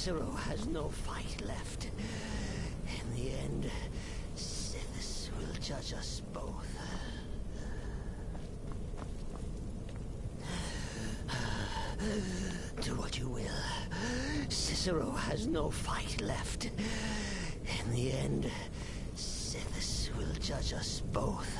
Cicero has no fight left. In the end, Sithis will judge us both. Do what you will. Cicero has no fight left. In the end, Sithis will judge us both.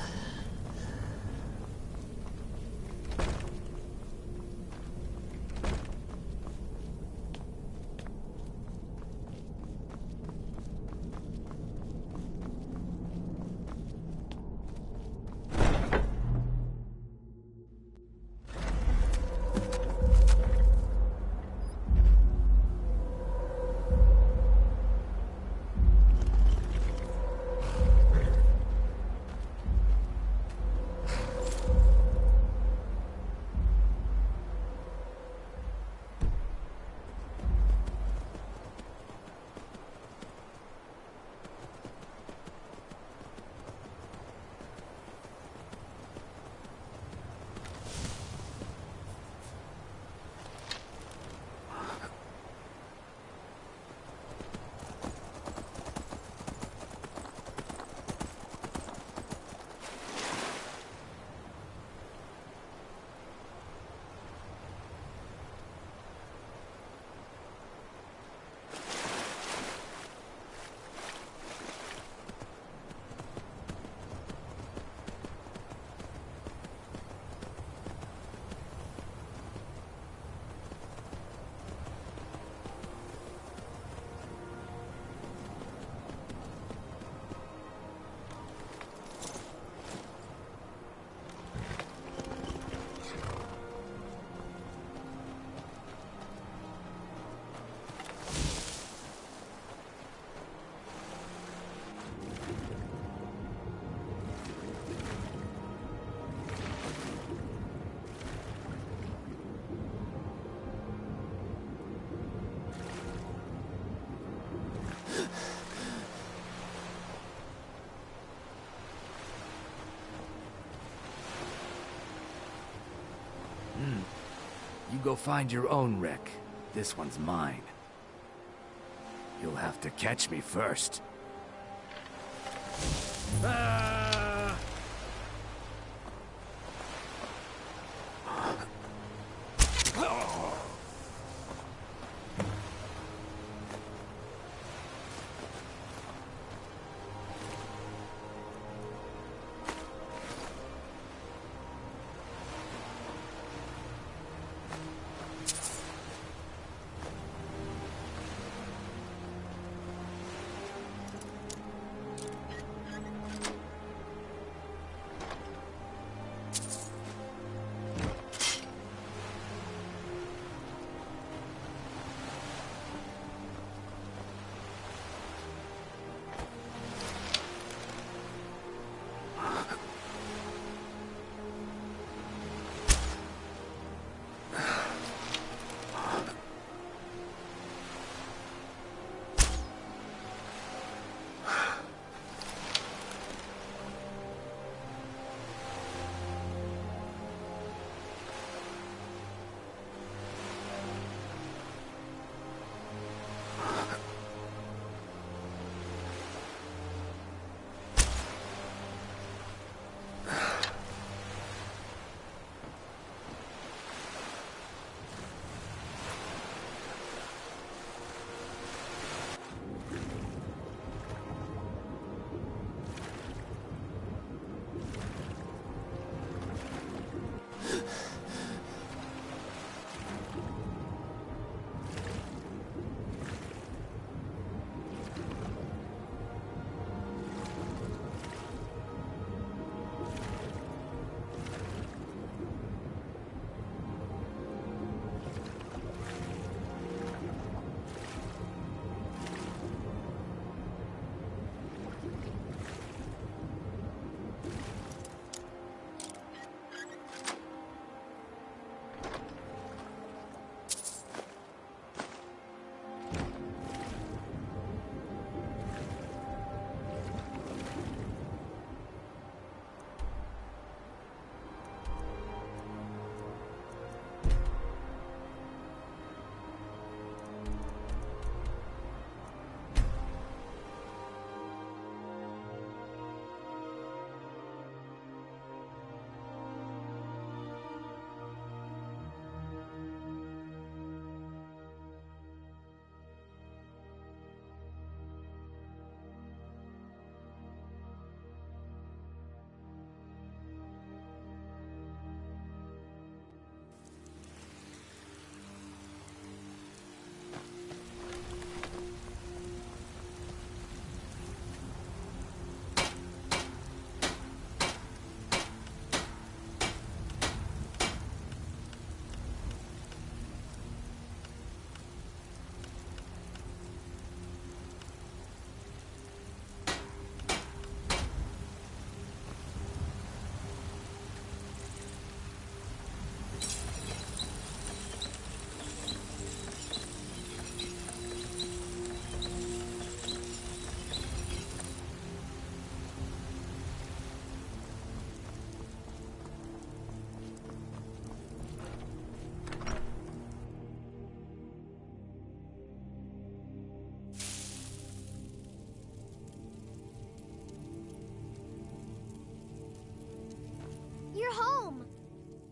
You go find your own wreck. This one's mine. You'll have to catch me first. Ah!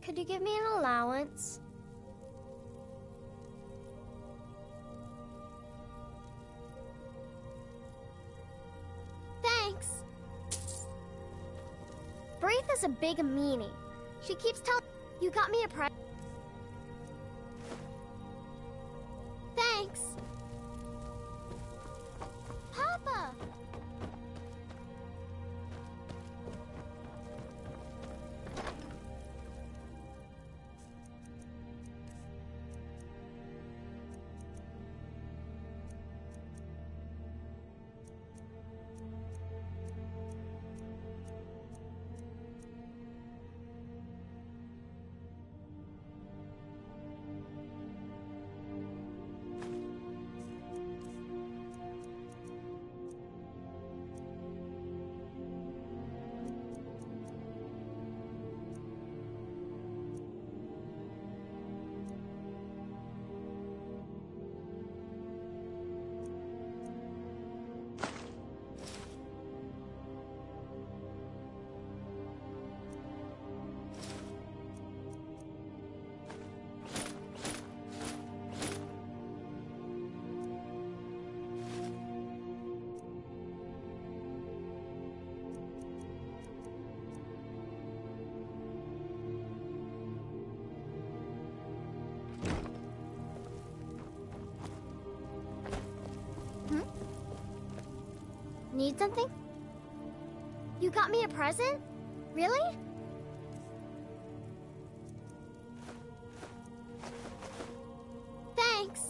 Could you give me an allowance? Thanks. Braith is a big meanie. She keeps telling you got me a present. Thanks. Papa! Need something? You got me a present? Really? Thanks.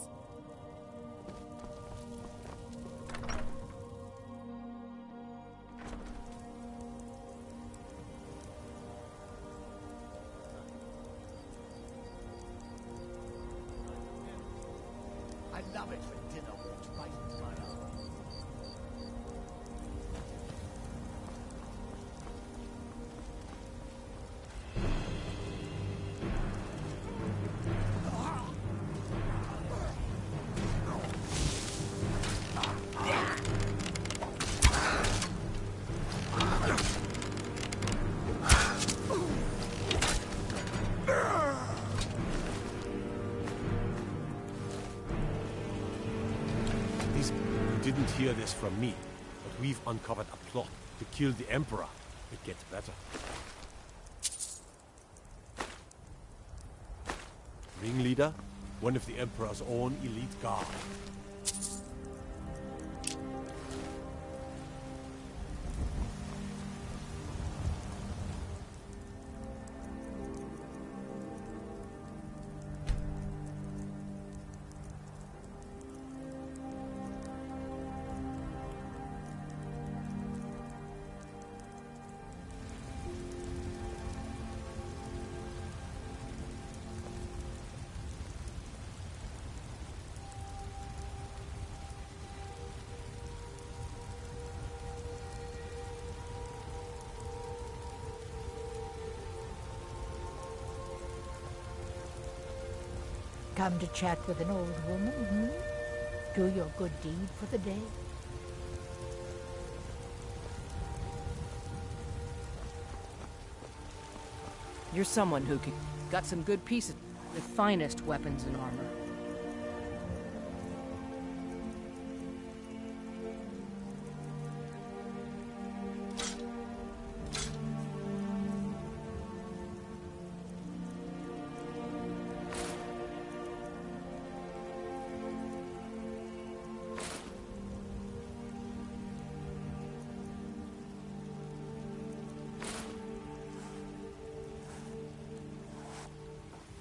I love it when dinner walks right into my arm. You didn't hear this from me, but we've uncovered a plot to kill the Emperor. It gets better. Ringleader, one of the Emperor's own elite guard. Come to chat with an old woman, Do your good deed for the day? You're someone who can... Got some good pieces. The finest weapons and armor.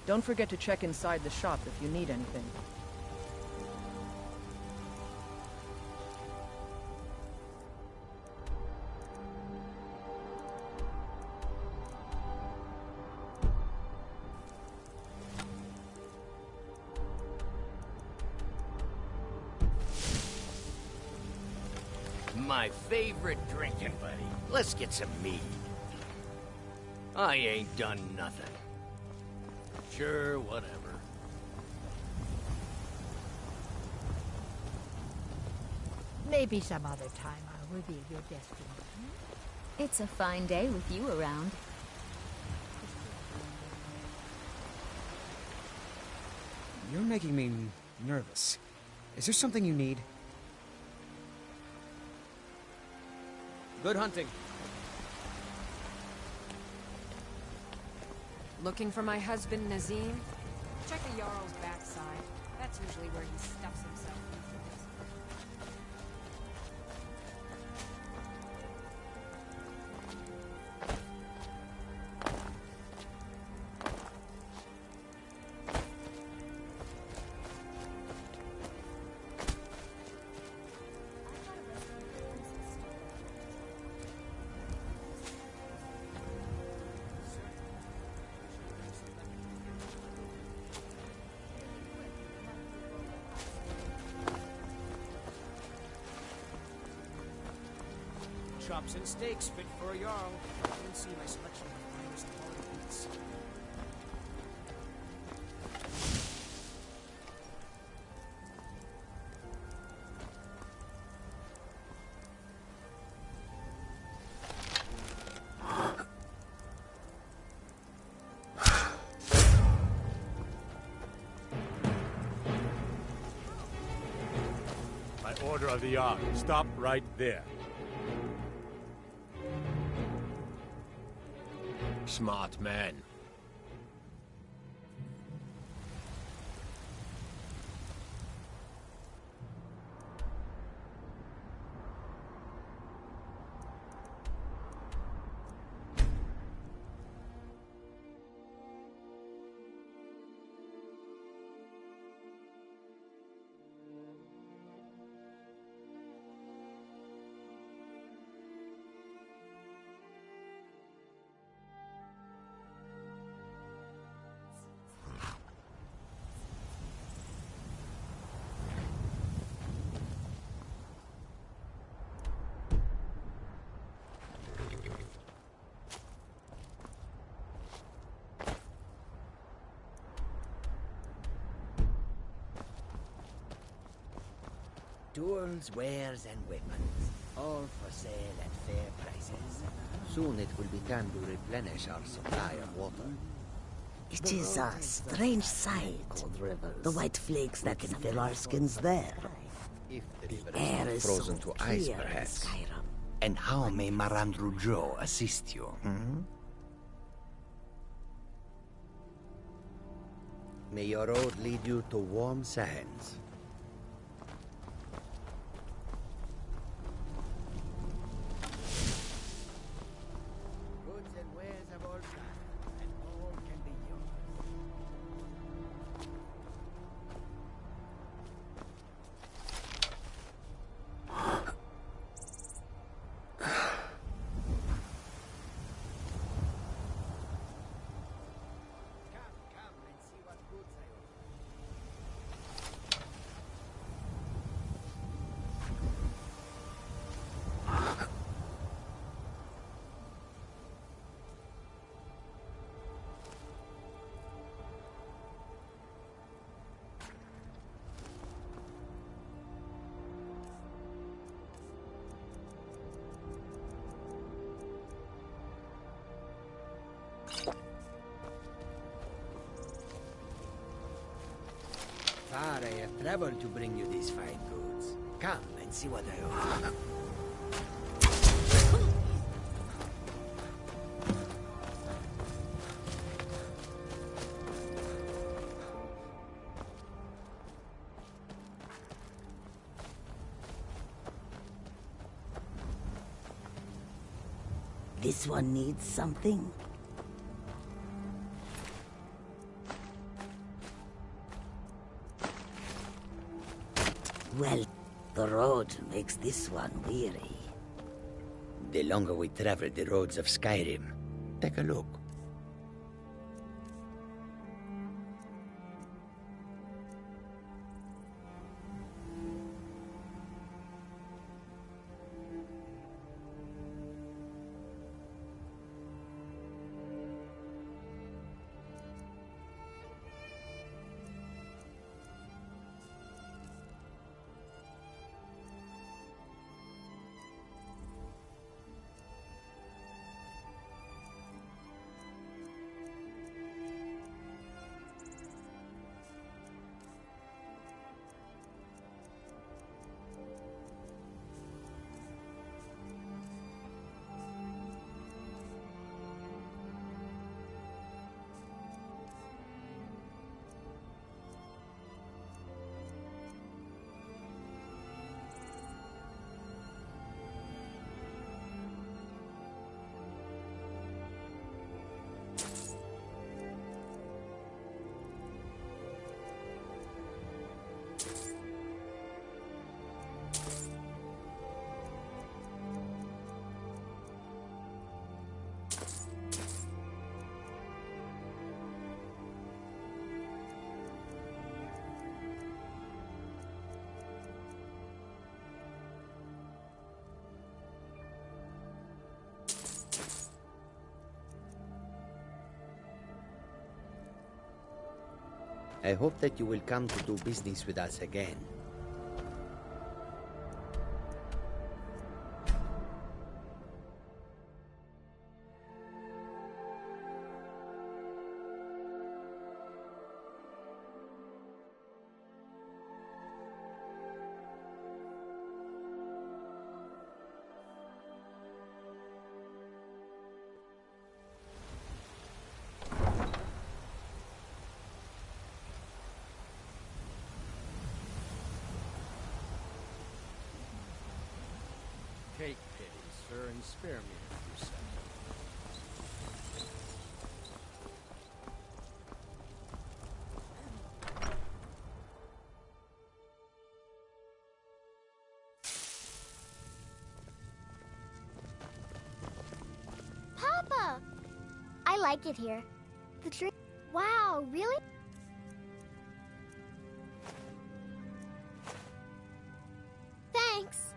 Don't forget to check inside the shop if you need anything. My favorite drinking buddy. Let's get some mead. I ain't done nothing. Sure, whatever. Maybe some other time I'll reveal your destiny. It's a fine day with you around. You're making me nervous. Is there something you need? Good hunting. Looking for my husband, Nazim? Check the Jarl's backside. That's usually where he stuffs himself. Chops and steaks fit for a Jarl. You can see my selection of finest quality meats. By order of the Jarl, stop right there. Smart man. Tools, wares, and weapons. All for sale at fair prices. Soon it will be time to replenish our supply of water. It is a strange sight. The white flakes that can fill our skins there. The air is frozen so to ice, clear in perhaps. Skyrim. And how may Marandru Joe assist you? May your road lead you to warm sands. Goods and wares of all kinds, and all can be yours. Come and see what goods I own. Far I have traveled to bring you these fine goods. Come and see what I own. This one needs something. Well, the road makes this one weary. The longer we travel the roads of Skyrim, take a look. I hope that you will come to do business with us again. Take pity, sir, and spare me a few seconds. Papa! I like it here. The tree. Wow, really? Thanks.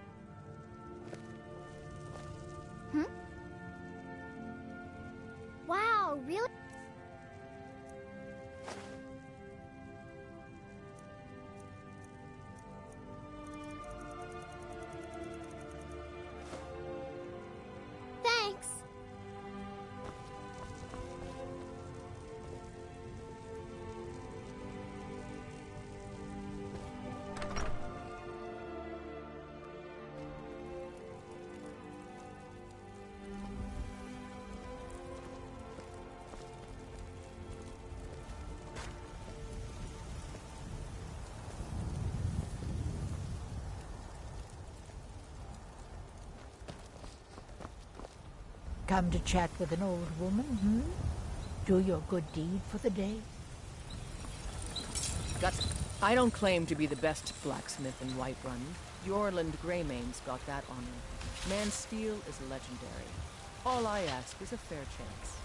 Hmm? Wow, really? Thanks. Come to chat with an old woman, hmm? Do your good deed for the day. I don't claim to be the best blacksmith in Whiterun. Yorland Greymane's got that honor. Man's steel is legendary. All I ask is a fair chance.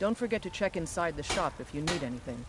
Don't forget to check inside the shop if you need anything.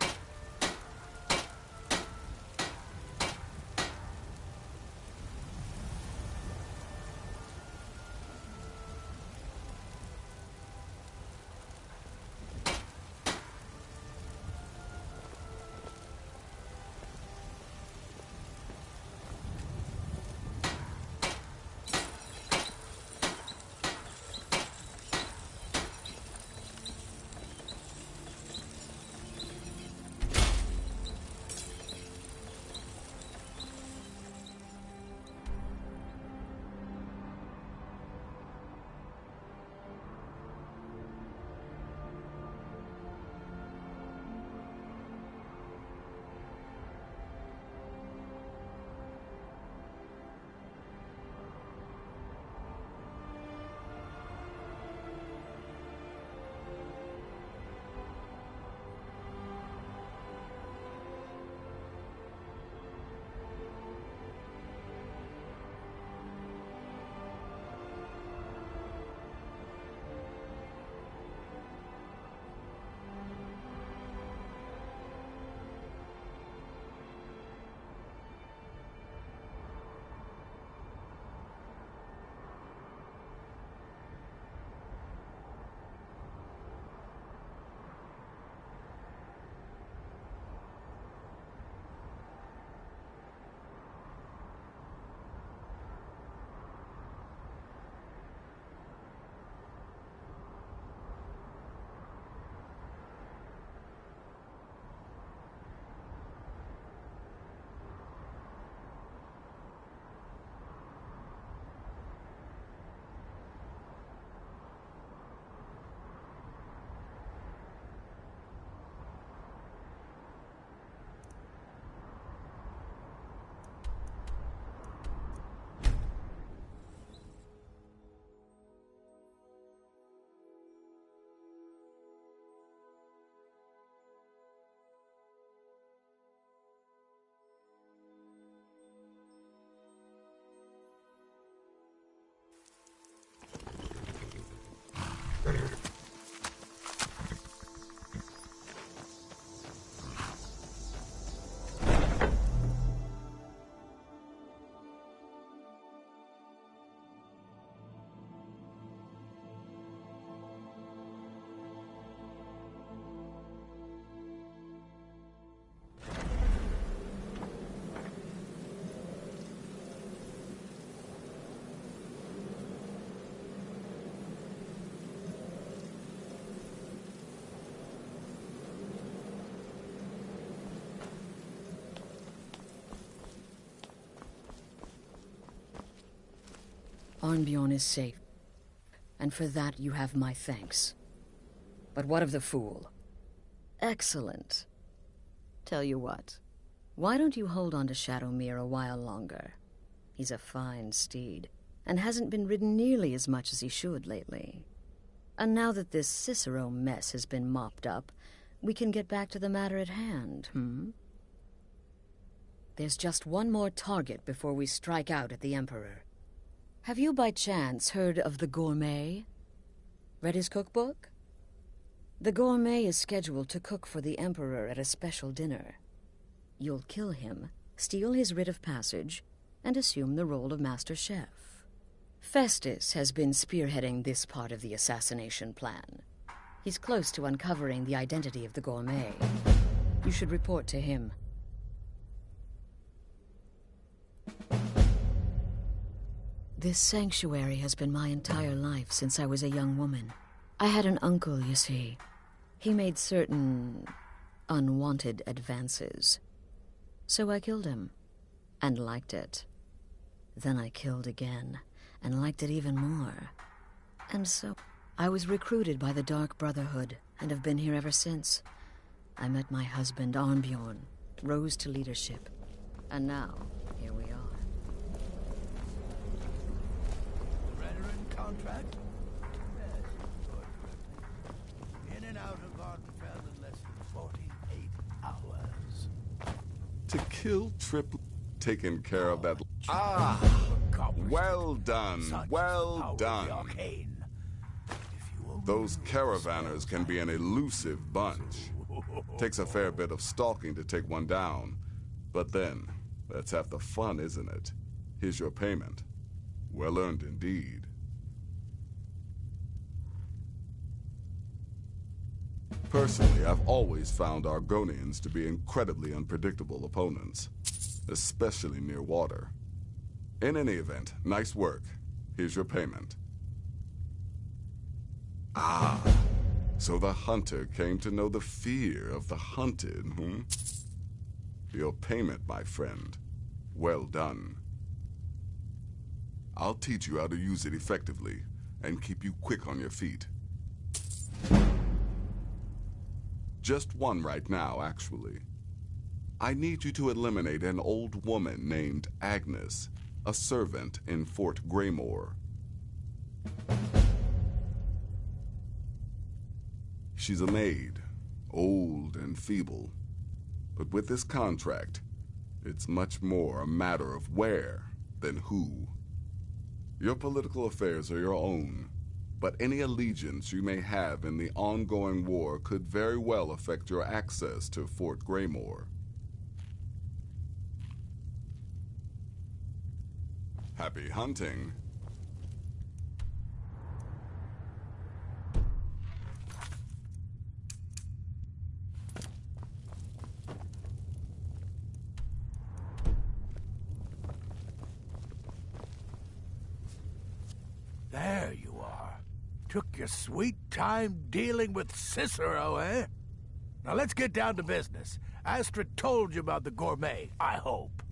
Arnbjorn is safe, and for that you have my thanks. But what of the fool? Excellent. Tell you what, why don't you hold on to Shadowmere a while longer? He's a fine steed, and hasn't been ridden nearly as much as he should lately. And now that this Cicero mess has been mopped up, we can get back to the matter at hand, There's just one more target before we strike out at the Emperor. Have you by chance heard of the Gourmet? Read his cookbook? The Gourmet is scheduled to cook for the Emperor at a special dinner. You'll kill him, steal his writ of passage, and assume the role of Master Chef. Festus has been spearheading this part of the assassination plan. He's close to uncovering the identity of the Gourmet. You should report to him. This sanctuary has been my entire life since I was a young woman. I had an uncle, you see. He made certain unwanted advances. So I killed him, and liked it. Then I killed again, and liked it even more. And so I was recruited by the Dark Brotherhood, and have been here ever since. I met my husband, Arnbjorn, rose to leadership, and now, here we are. Contract? Yes, in and out of Vardenfell in less than 48 hours. To kill Triple, taking care of that. Well done, well done. Those caravanners can be an elusive bunch. Takes a fair bit of stalking to take one down. But then, that's half the fun, isn't it? Here's your payment. Well earned indeed. Personally, I've always found Argonians to be incredibly unpredictable opponents, especially near water. In any event, nice work. Here's your payment. So the hunter came to know the fear of the hunted, Your payment, my friend. Well done. I'll teach you how to use it effectively, and keep you quick on your feet. Just one right now, actually. I need you to eliminate an old woman named Agnes, a servant in Fort Greymore. She's a maid, old and feeble. But with this contract, it's much more a matter of where than who. Your political affairs are your own. But any allegiance you may have in the ongoing war could very well affect your access to Fort Greymore. Happy hunting. There you are. Took your sweet time dealing with Cicero, eh? Now let's get down to business. Astrid told you about the Gourmet, I hope.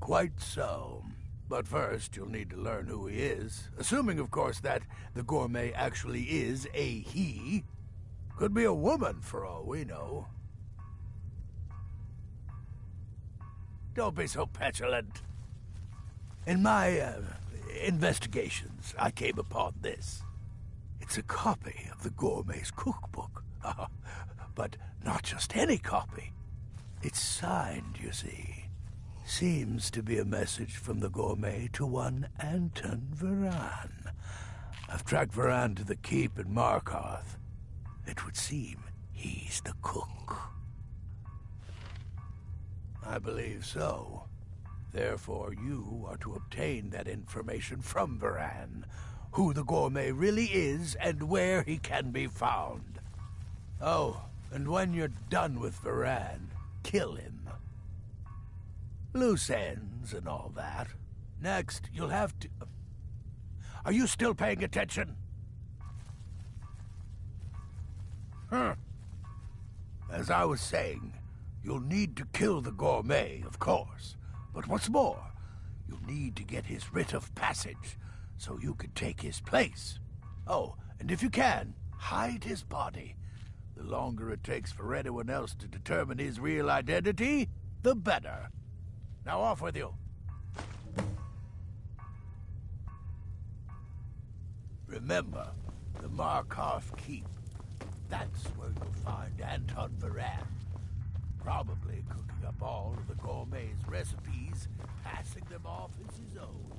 Quite so. But first, you'll need to learn who he is. Assuming, of course, that the Gourmet actually is a he. Could be a woman, for all we know. Don't be so petulant. In my, investigations, I came upon this. It's a copy of the Gourmet's cookbook. But not just any copy. It's signed, you see. Seems to be a message from the Gourmet to one Anton Varan. I've tracked Varan to the keep in Markarth. It would seem he's the cook. I believe so. Therefore, you are to obtain that information from Varan, who the Gourmet really is and where he can be found. Oh, and when you're done with Varan, kill him. Loose ends and all that. Next, you'll have to... Are you still paying attention? As I was saying, you'll need to kill the Gourmet, of course. But what's more, You need to get his writ of passage so you can take his place. Oh, and if you can, hide his body. The longer it takes for anyone else to determine his real identity, the better. Now off with you. Remember, the Markov Keep. That's where you'll find Anton Varan. Probably cooking up all of the gourmet's recipes, passing them off as his own.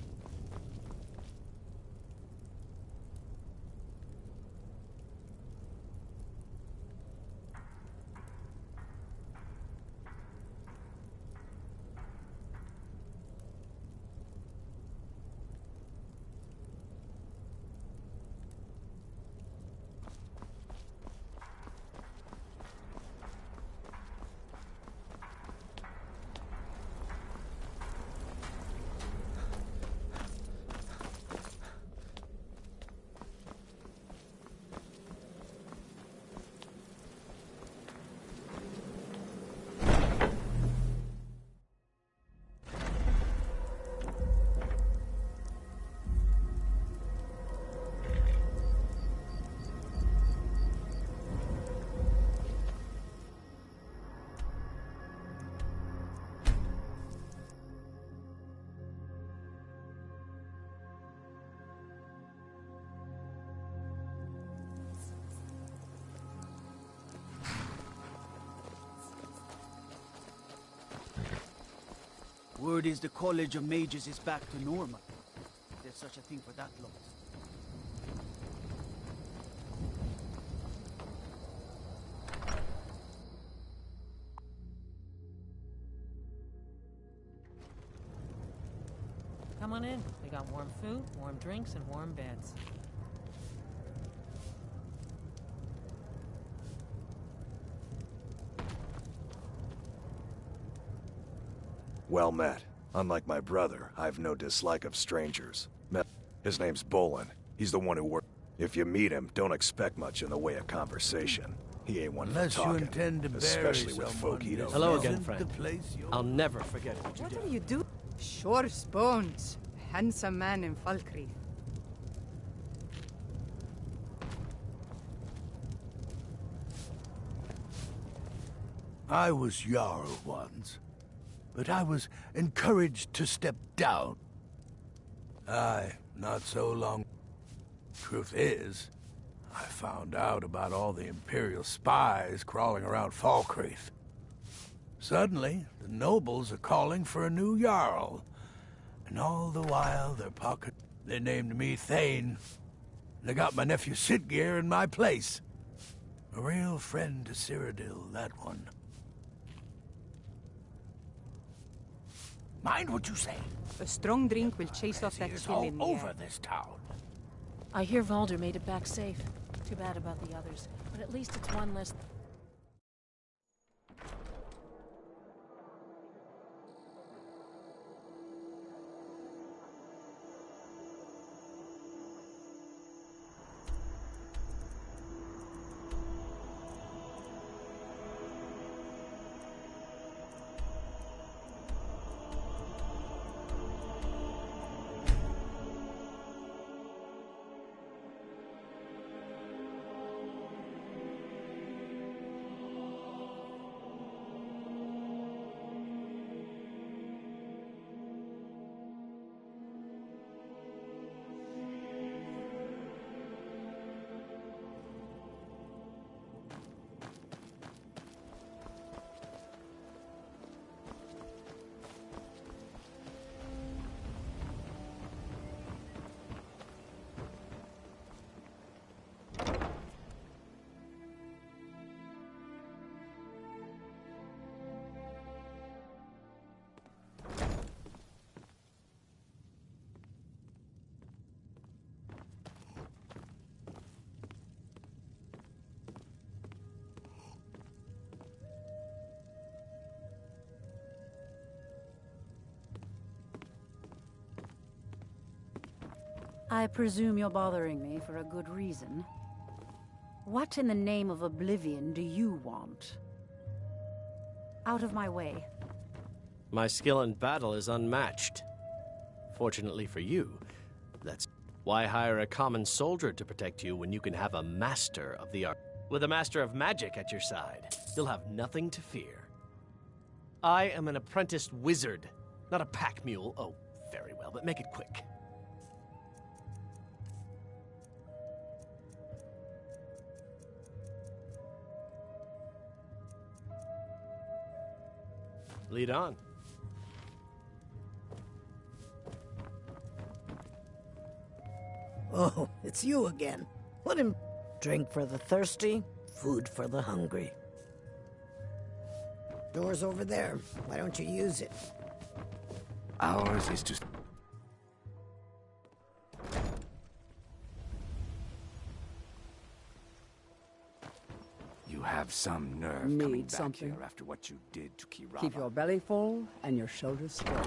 Word is the College of Mages is back to normal. If there's such a thing for that long. Come on in. We got warm food, warm drinks, and warm beds. Well met. Unlike my brother, I've no dislike of strangers. His name's Bolin. He's the one who works. If you meet him, don't expect much in the way of conversation. He ain't one for talking, Unless you intend to bury especially with folk he don't Hello know. again, friend. I'll never forget what you did. What are you doing? Sure Bones, handsome man in Falkreath. I was Jarl once, but I was encouraged to step down. Aye, not so long. Truth is, I found out about all the Imperial spies crawling around Falkreath. Suddenly, the nobles are calling for a new Jarl. And all the while, they named me Thane. They got my nephew Sitgeir in my place. A real friend to Cyrodiil, that one. Mind what you say. A strong drink will chase off that chill all in the over air. this town. I hear Valder made it back safe. Too bad about the others, but at least it's one less... I presume you're bothering me for a good reason. What in the name of oblivion do you want? Out of my way. My skill in battle is unmatched. Fortunately for you, that's why hire a common soldier to protect you when you can have a master of the art. With a master of magic at your side, you'll have nothing to fear. I am an apprenticed wizard, not a pack mule. Oh, very well, but make it quick. Lead on. Oh, it's you again. What him? Drink for the thirsty, food for the hungry. Door's over there. Why don't you use it? Ours is just... You have some nerve coming Need back something? here after what you did to Kirama. Keep your belly full and your shoulders straight.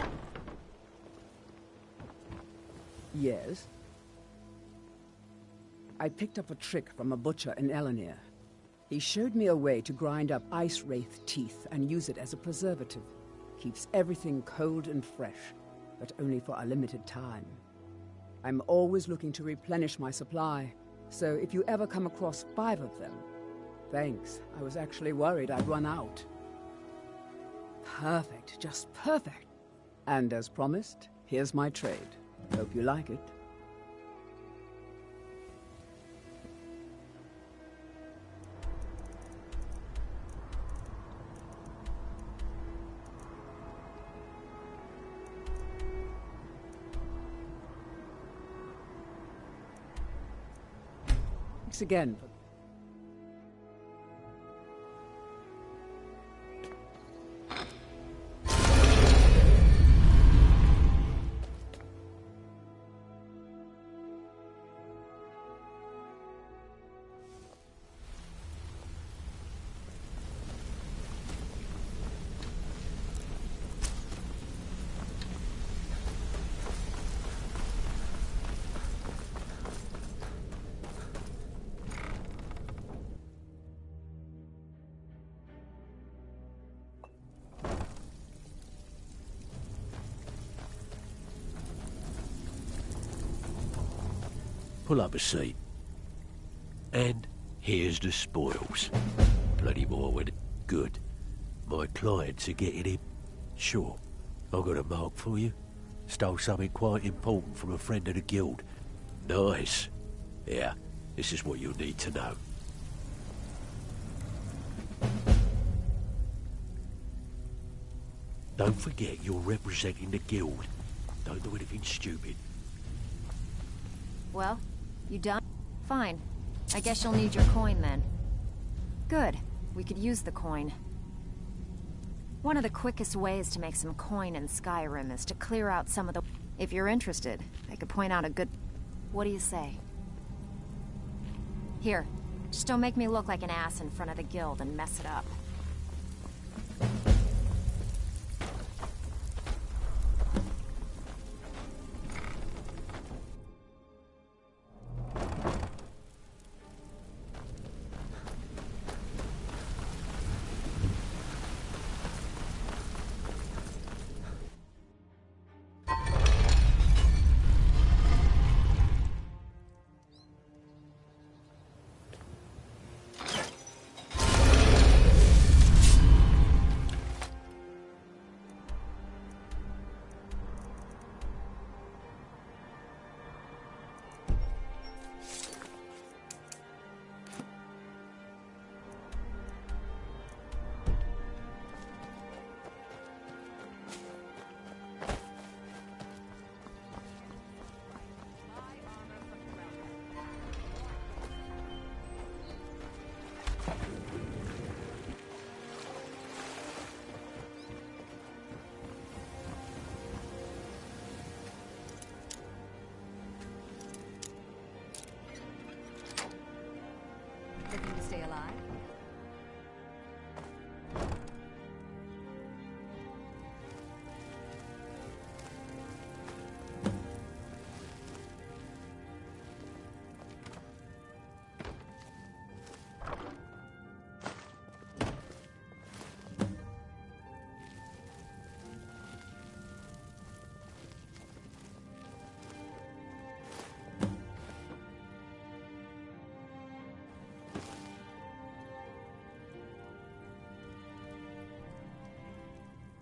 Yes? I picked up a trick from a butcher in Elenir. He showed me a way to grind up ice wraith teeth and use it as a preservative. Keeps everything cold and fresh, but only for a limited time. I'm always looking to replenish my supply, so if you ever come across 5 of them, thanks. I was actually worried I'd run out. Perfect, just perfect. And as promised, here's my trade. Hope you like it. Thanks again. Pull up a seat. And here's the spoils. Plenty more when good. My clients are getting him. Sure. I've got a mark for you. Stole something quite important from a friend of the guild. Nice. Yeah, this is what you'll need to know. Don't forget you're representing the guild. Don't do anything stupid. Well, you done? Fine. I guess you'll need your coin then. Good. We could use the coin. One of the quickest ways to make some coin in Skyrim is to clear out some of the... If you're interested, I could point out a good... What do you say? Here. Just don't make me look like an ass in front of the guild and mess it up.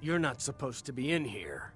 You're not supposed to be in here.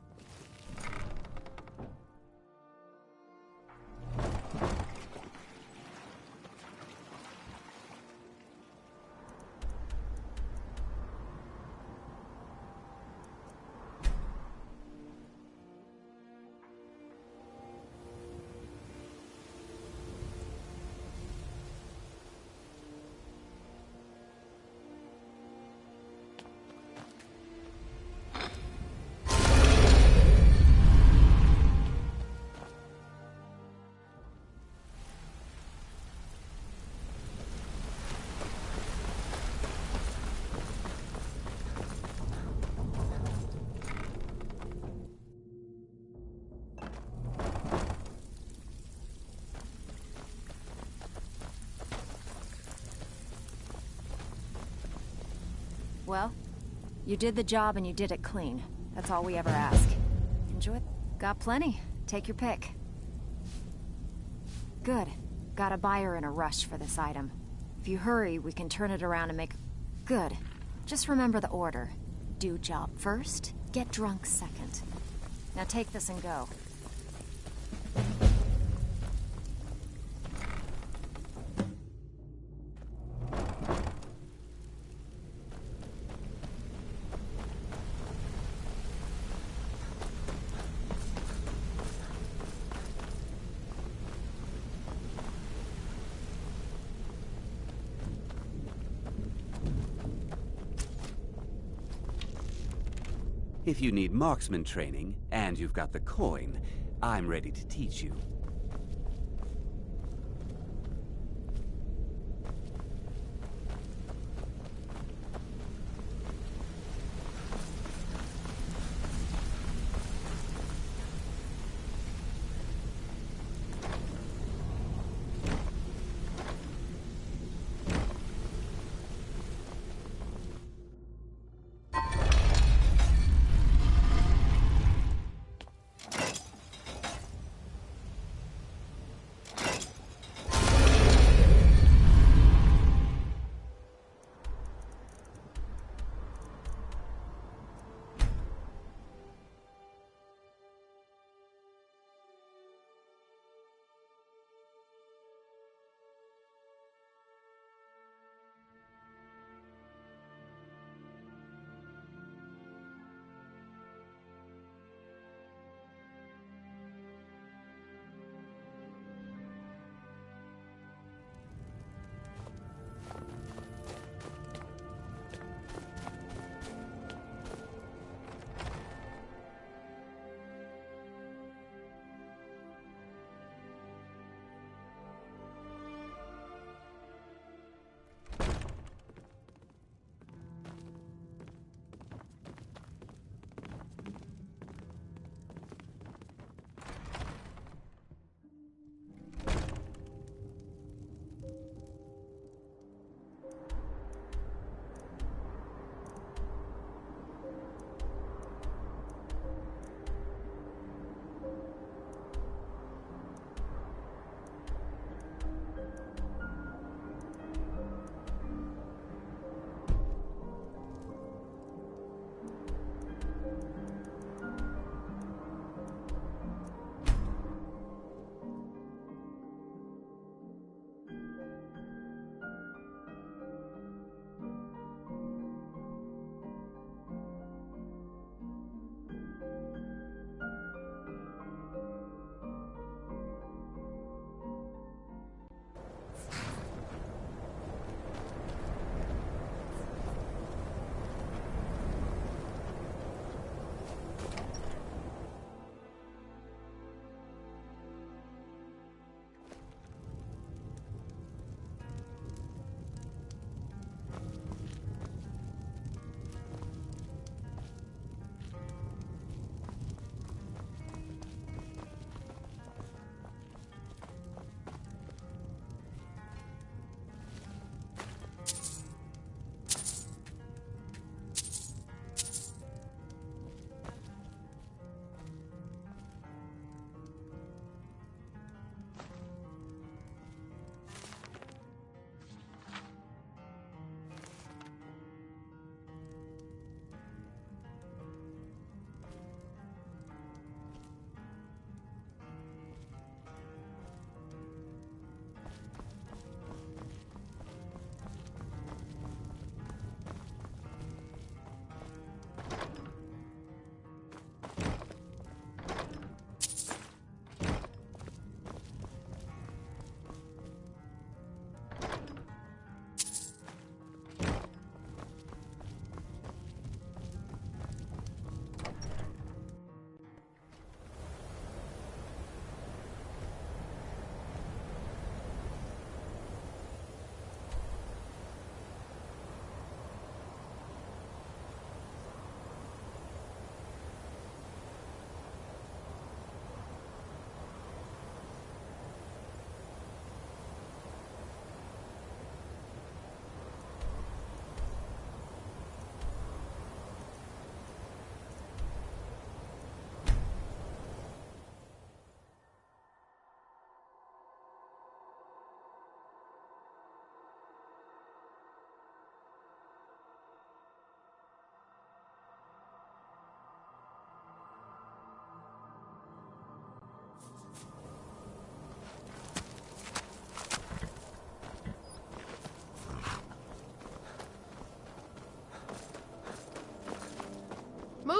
Well, you did the job and you did it clean. That's all we ever ask. Enjoy it. Got plenty. Take your pick. Good. Got a buyer in a rush for this item. If you hurry, we can turn it around and make... Good. Just remember the order. Do job first, get drunk second. Now take this and go. If you need marksman training, and you've got the coin, I'm ready to teach you.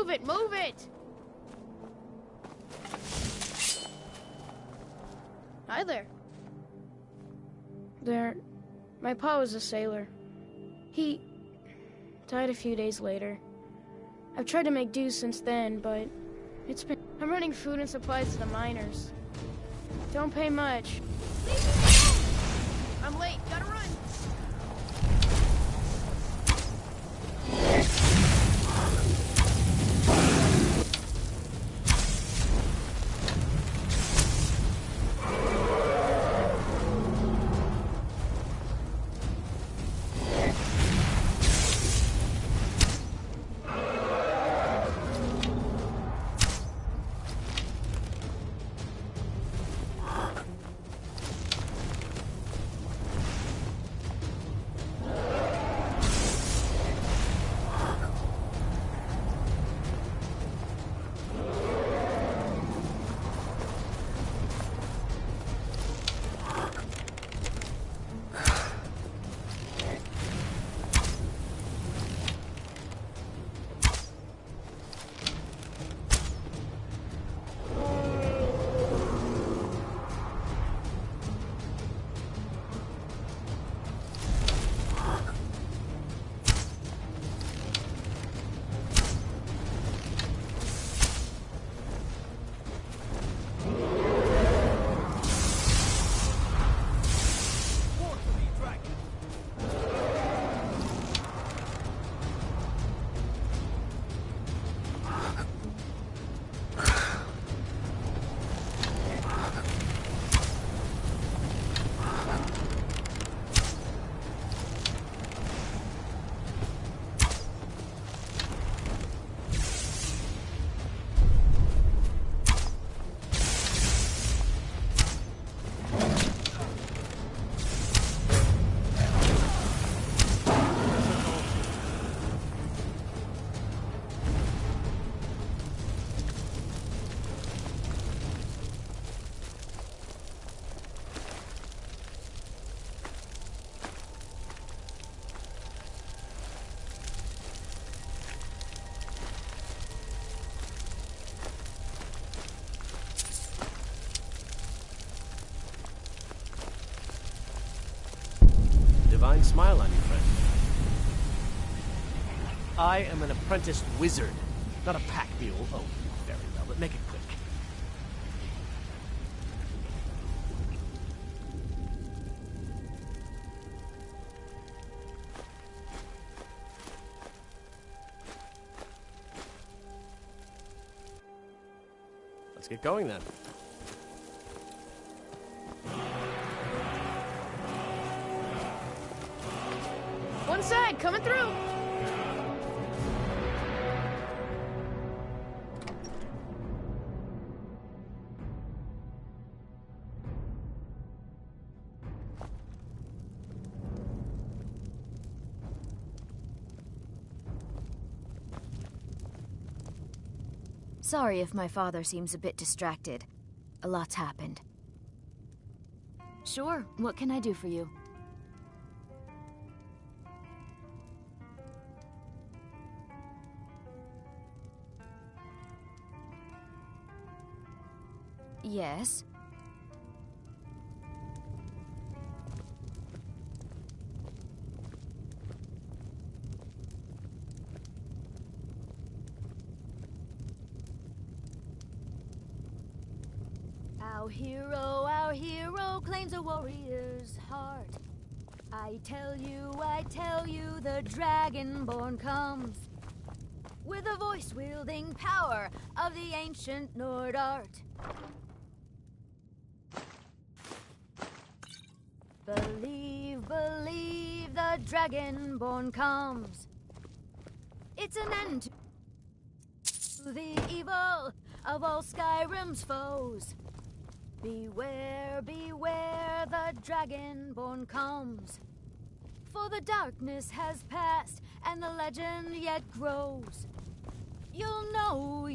Move it, move it! Hi there. My pa was a sailor. He died a few days later. I've tried to make do since then, but I'm running food and supplies to the miners. Don't pay much. I'm late, gotta run! Divine smile on you, friend. I am an apprenticed wizard, not a pack mule. Oh, very well, but make it quick. Let's get going then. One side, coming through! Sorry if my father seems a bit distracted. A lot's happened. Sure, what can I do for you? Yes? Our hero claims a warrior's heart. I tell you, the Dragonborn comes with a voice-wielding power of the ancient Nord art. Believe, the Dragonborn comes. It's an end to the evil of all Skyrim's foes. Beware, the Dragonborn comes. For the darkness has passed, and the legend yet grows. You'll know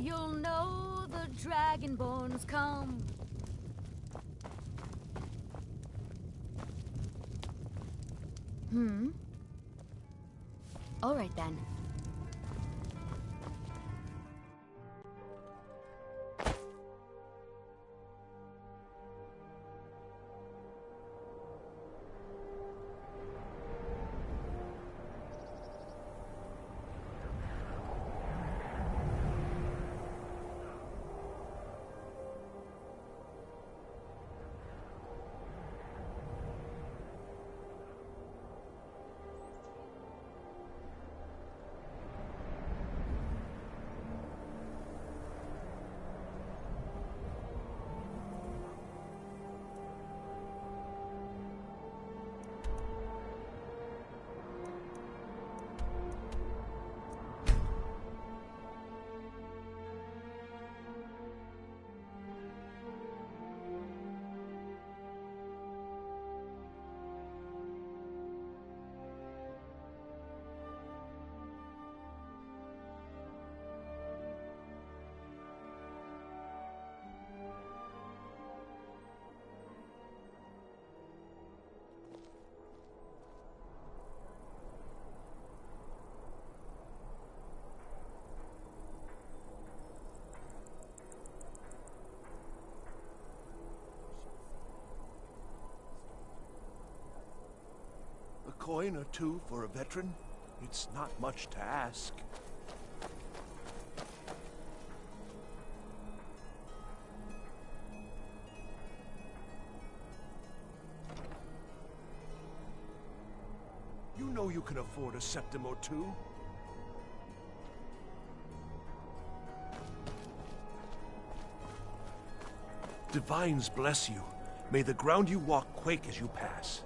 the Dragonborn's come. All right then. coin or two for a veteran? It's not much to ask. You know you can afford a septim or two. Divines bless you. May the ground you walk quake as you pass.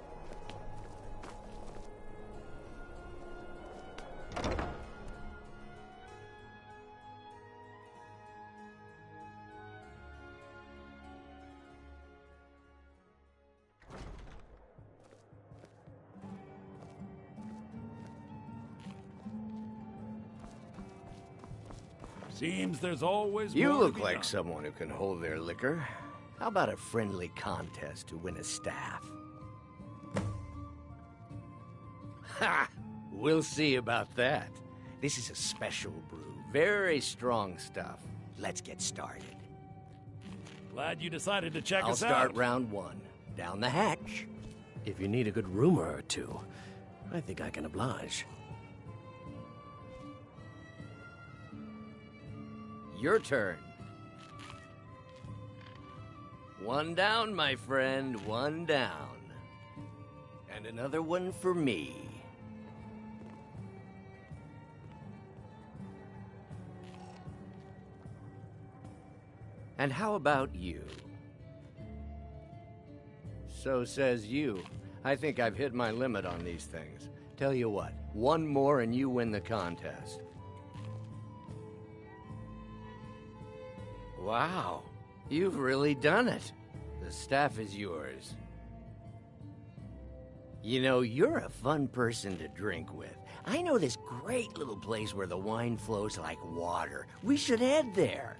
Seems there's always You more to look be like done. someone who can hold their liquor. How about a friendly contest to win a staff? Ha! We'll see about that. This is a special brew. Very strong stuff. Let's get started. Glad you decided to check I'll us start out. round one. Down the hatch. If you need a good rumor or two, I think I can oblige. Your turn. One down, my friend, one down. And another one for me. And how about you? So says you. I think I've hit my limit on these things. Tell you what, one more and you win the contest. Wow, you've really done it. The staff is yours. You know, you're a fun person to drink with. I know this great little place where the wine flows like water. We should head there.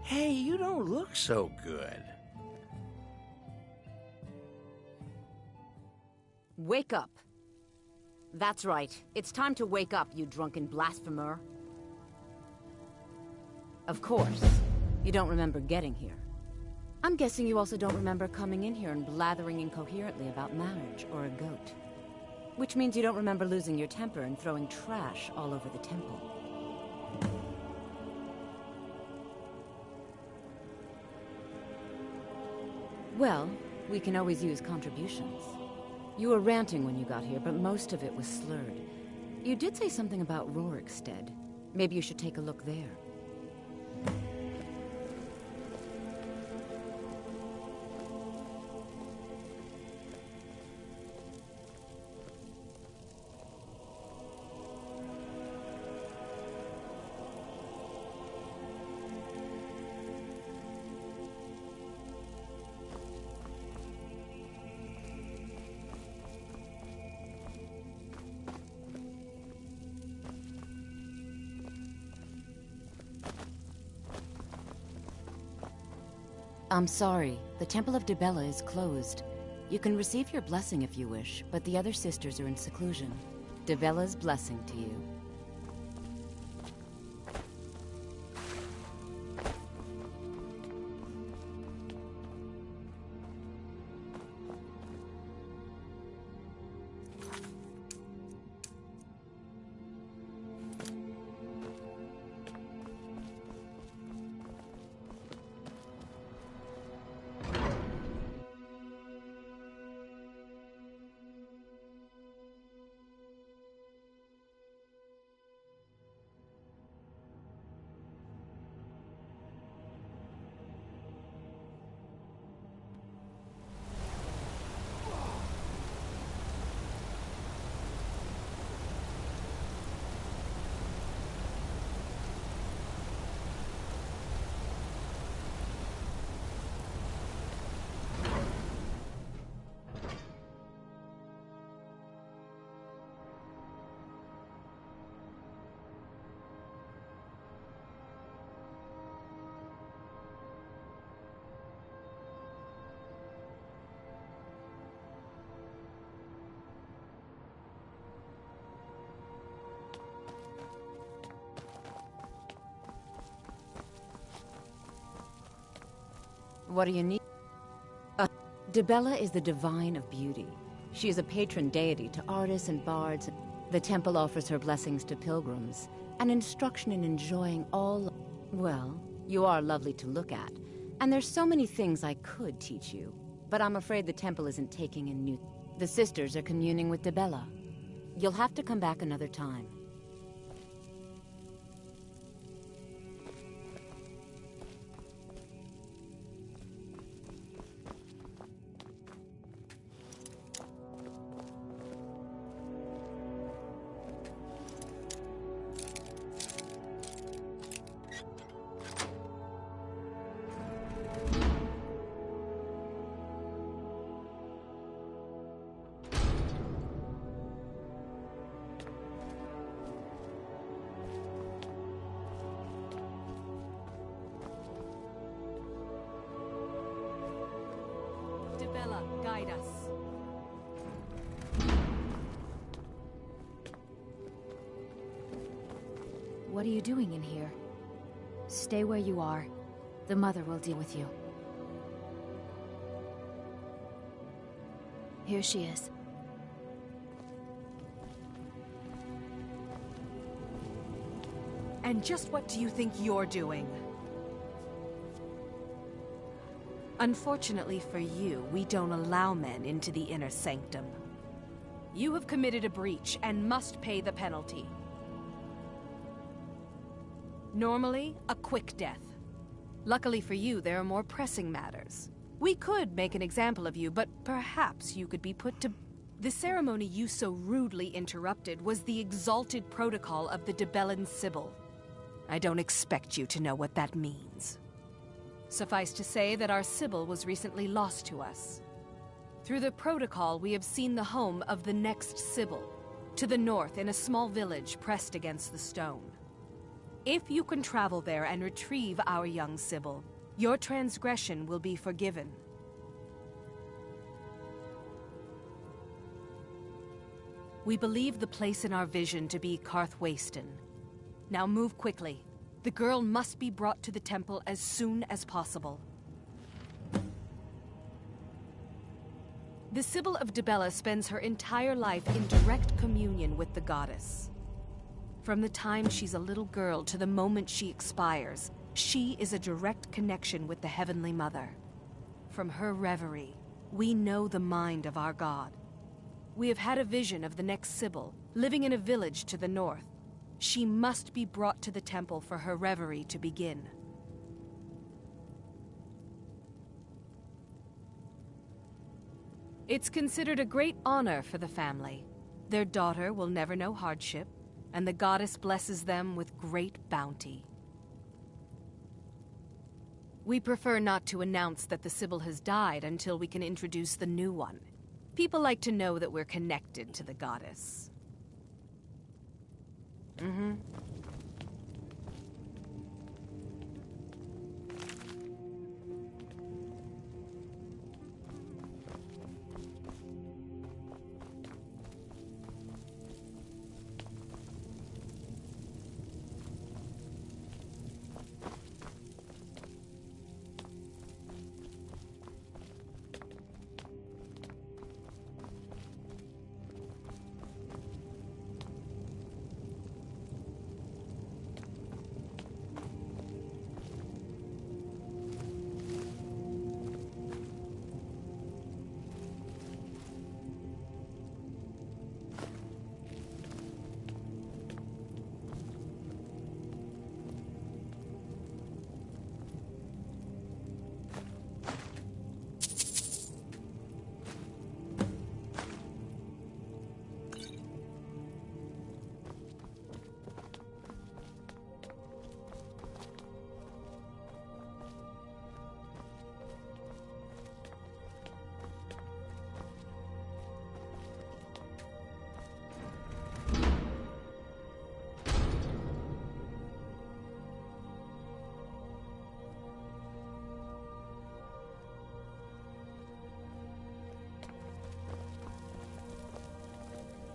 Hey, you don't look so good. Wake up. That's right. It's time to wake up, you drunken blasphemer. Of course. You don't remember getting here. I'm guessing you also don't remember coming in here and blathering incoherently about marriage or a goat. Which means you don't remember losing your temper and throwing trash all over the temple. Well, we can always use contributions. You were ranting when you got here, but most of it was slurred. You did say something about Rorikstead. Maybe you should take a look there. I'm sorry. The Temple of Dibella is closed. You can receive your blessing if you wish, but the other sisters are in seclusion. Dibella's blessing to you. What do you need? Dibella is the divine of beauty. She is a patron deity to artists and bards. The temple offers her blessings to pilgrims, and instruction in enjoying all... Well, you are lovely to look at, and there's so many things I could teach you. But I'm afraid the temple isn't taking in new... The sisters are communing with Dibella. You'll have to come back another time. Dibella, guide us. What are you doing in here? Stay where you are. The mother will deal with you. Here she is. And just what do you think you're doing? Unfortunately for you, we don't allow men into the inner sanctum. You have committed a breach and must pay the penalty. Normally, a quick death. Luckily for you, there are more pressing matters. We could make an example of you, but perhaps you could be put to... The ceremony you so rudely interrupted was the exalted protocol of the Dibellan Sibyl. I don't expect you to know what that means. Suffice to say that our Sibyl was recently lost to us. Through the protocol, we have seen the home of the next Sibyl, to the north in a small village pressed against the stone. If you can travel there and retrieve our young Sibyl, your transgression will be forgiven. We believe the place in our vision to be Karthwasten. Now move quickly. The girl must be brought to the temple as soon as possible. The Sibyl of Dibella spends her entire life in direct communion with the goddess. From the time she's a little girl to the moment she expires, she is a direct connection with the Heavenly Mother. From her reverie, we know the mind of our God. We have had a vision of the next Sibyl, living in a village to the north. She must be brought to the temple for her reverie to begin. It's considered a great honor for the family. Their daughter will never know hardship, and the goddess blesses them with great bounty. We prefer not to announce that the Sibyl has died until we can introduce the new one. People like to know that we're connected to the goddess.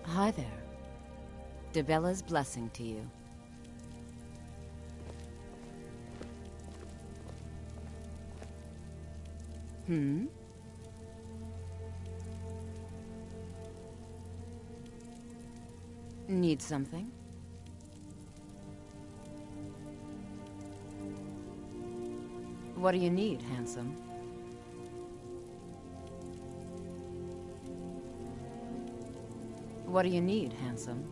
Hi there. Dibella's blessing to you. Need something? What do you need, handsome? What do you need, handsome?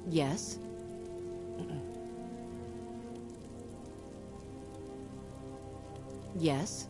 Yes? Yes?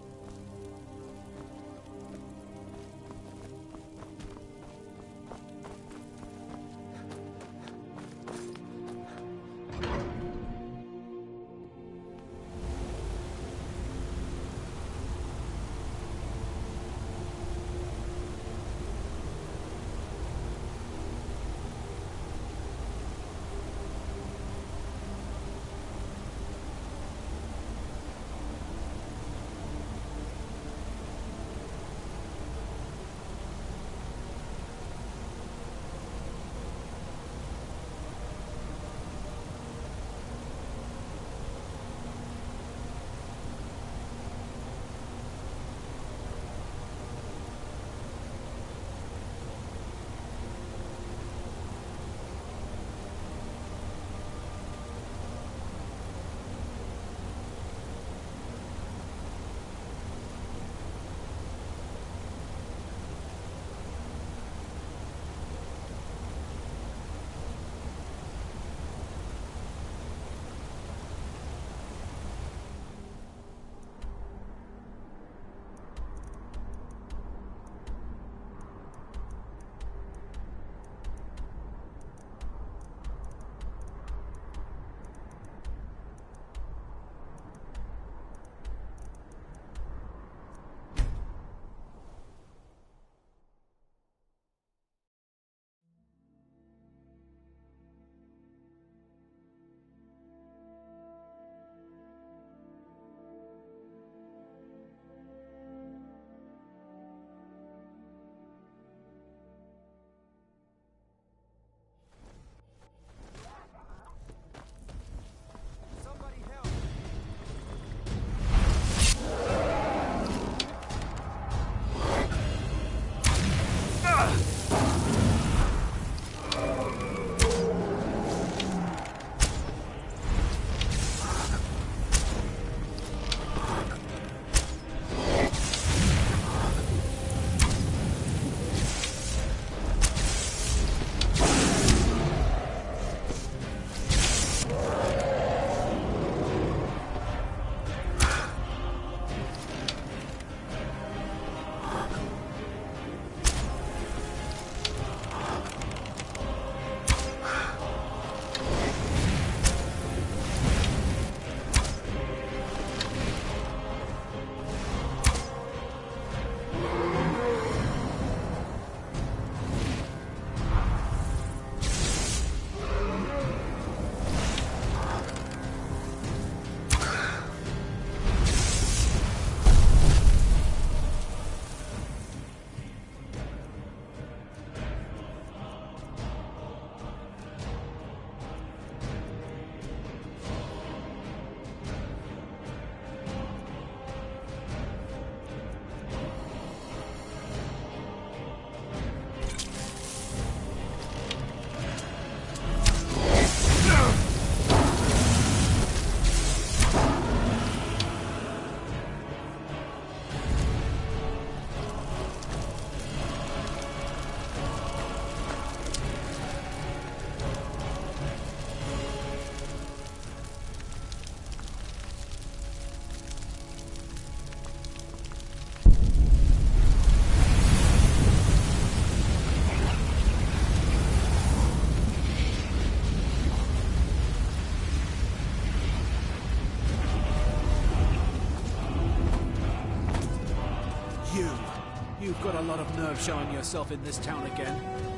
You've got a lot of nerve showing yourself in this town again.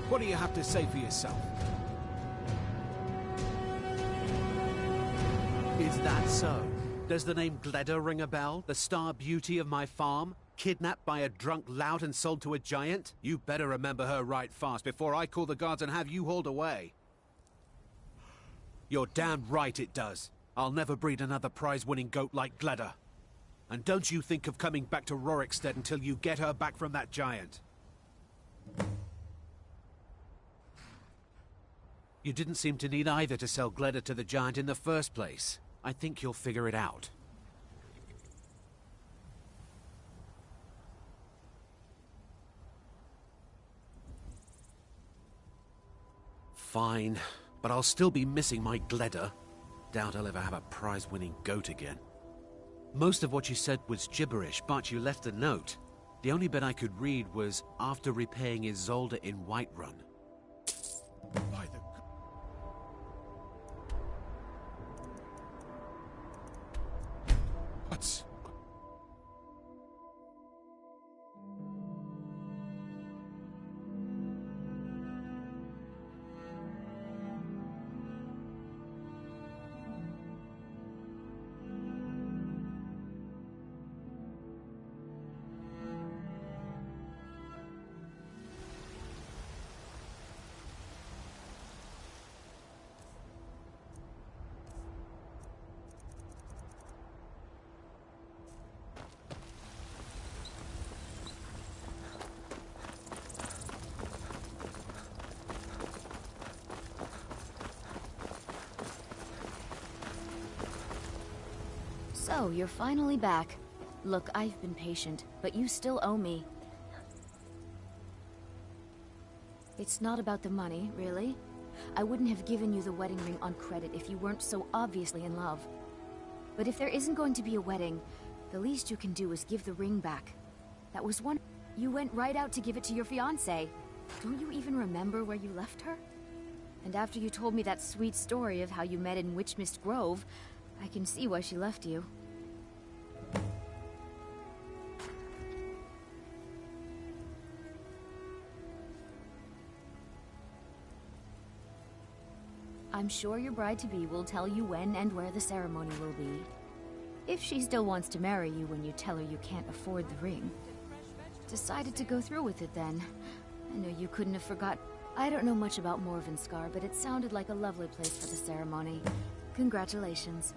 What do you have to say for yourself? Is that so? Does the name Gleda ring a bell? The star beauty of my farm? Kidnapped by a drunk lout and sold to a giant? You better remember her right fast before I call the guards and have you hauled away. You're damn right it does. I'll never breed another prize-winning goat like Gleda. And don't you think of coming back to Rorikstead until you get her back from that giant. You didn't seem to need either to sell Gleda to the giant in the first place. I think you'll figure it out. Fine, but I'll still be missing my Gleda. Doubt I'll ever have a prize-winning goat again. Most of what you said was gibberish, but you left a note. The only bit I could read was after repaying Isolde in Whiterun. By the... What's... So, you're finally back. Look, I've been patient, but you still owe me. It's not about the money, really. I wouldn't have given you the wedding ring on credit if you weren't so obviously in love. But if there isn't going to be a wedding, the least you can do is give the ring back. That was one... You went right out to give it to your fiancé. Don't you even remember where you left her? And after you told me that sweet story of how you met in Witchmist Grove, I can see why she left you. I'm sure your bride-to-be will tell you when and where the ceremony will be. If she still wants to marry you when you tell her you can't afford the ring. Decided to go through with it then. I know you couldn't have forgot. I don't know much about Morvenskar, but it sounded like a lovely place for the ceremony. Congratulations.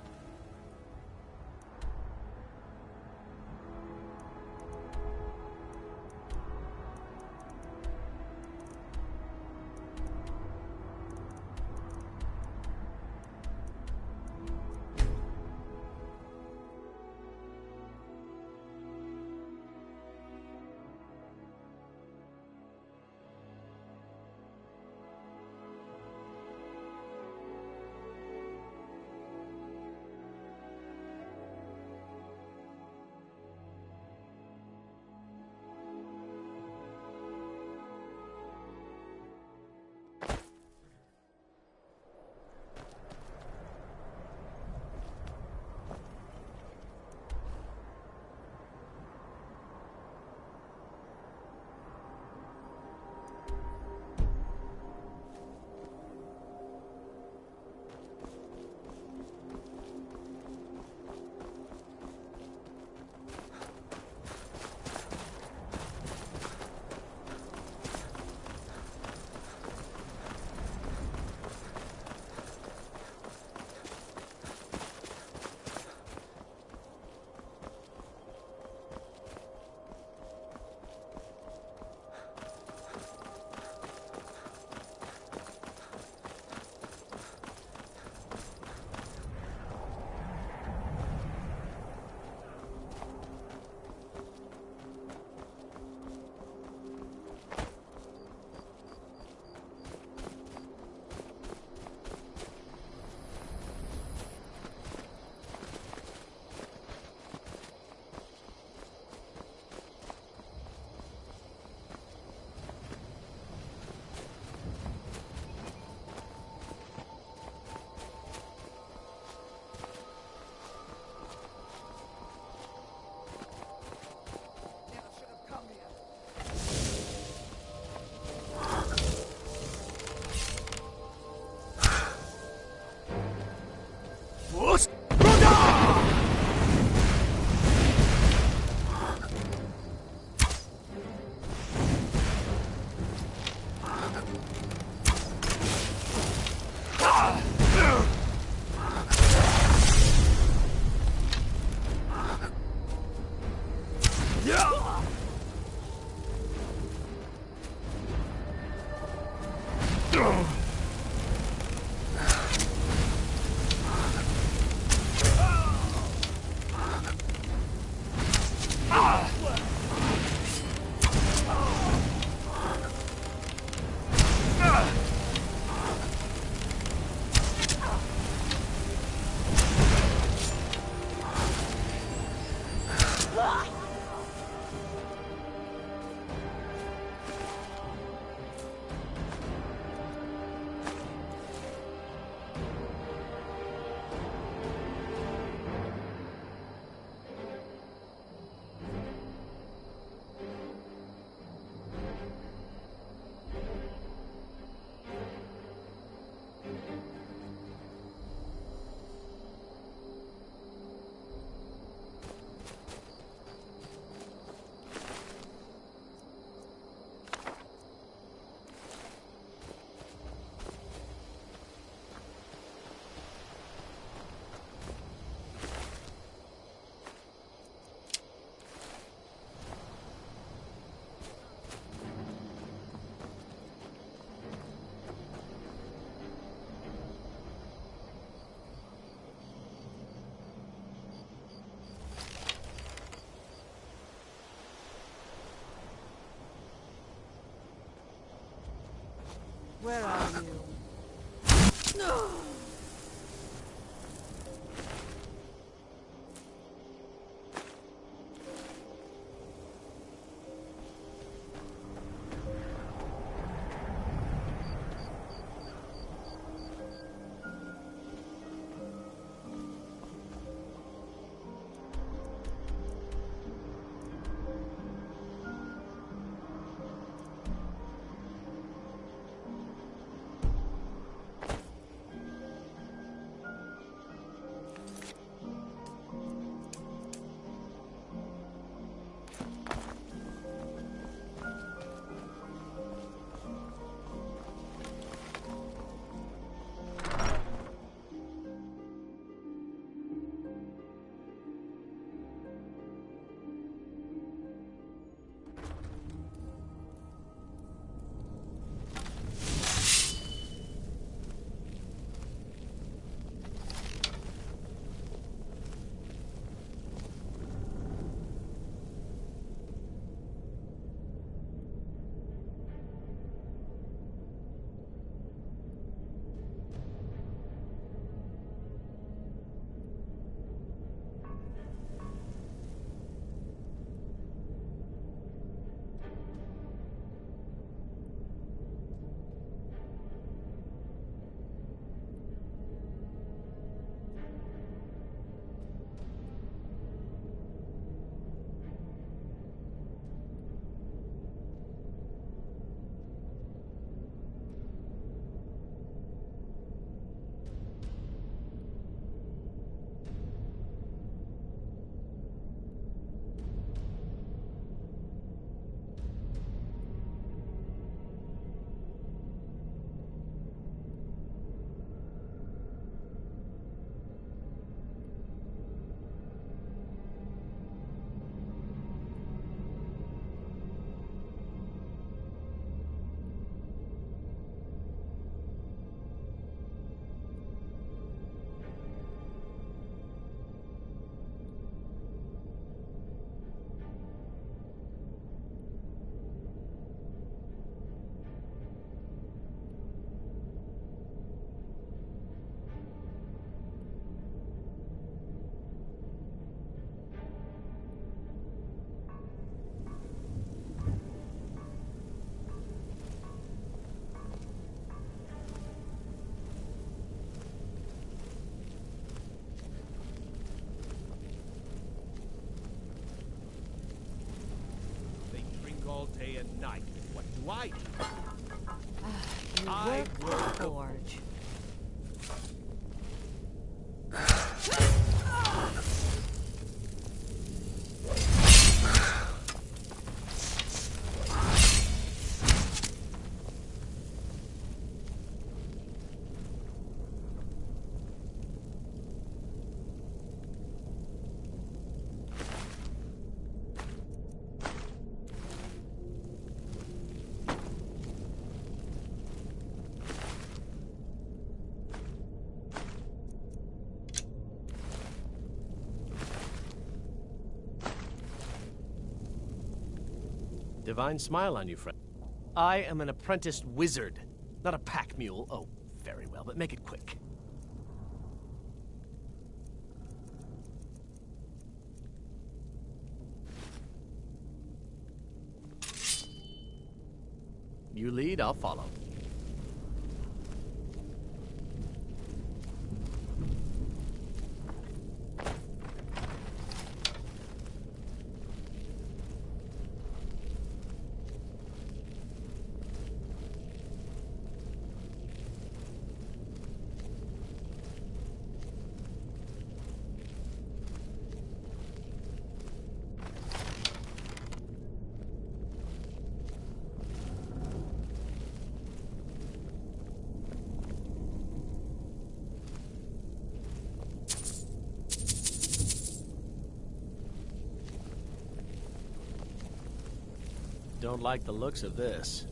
Where are you? No! All day and night. What do I do? You work the forge. divine smile on you, friend. I am an apprenticed wizard, not a pack mule. Oh, very well, but make it quick. You lead, I'll follow. Don't like the looks of this.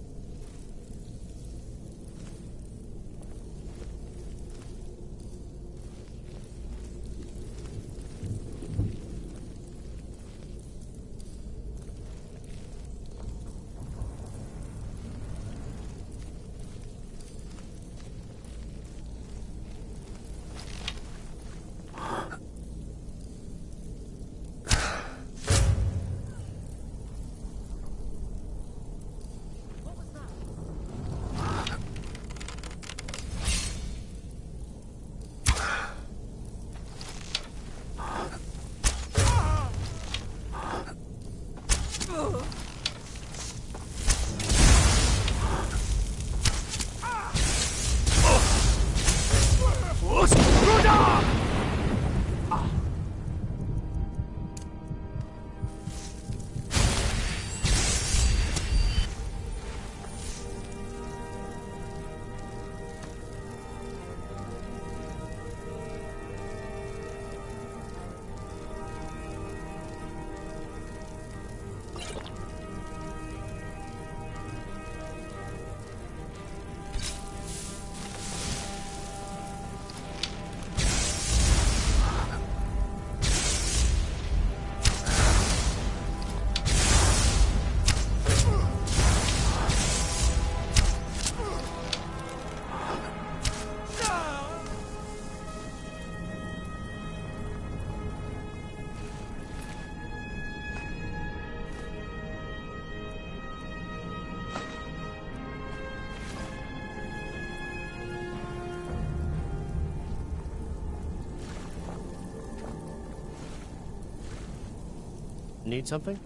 Need something?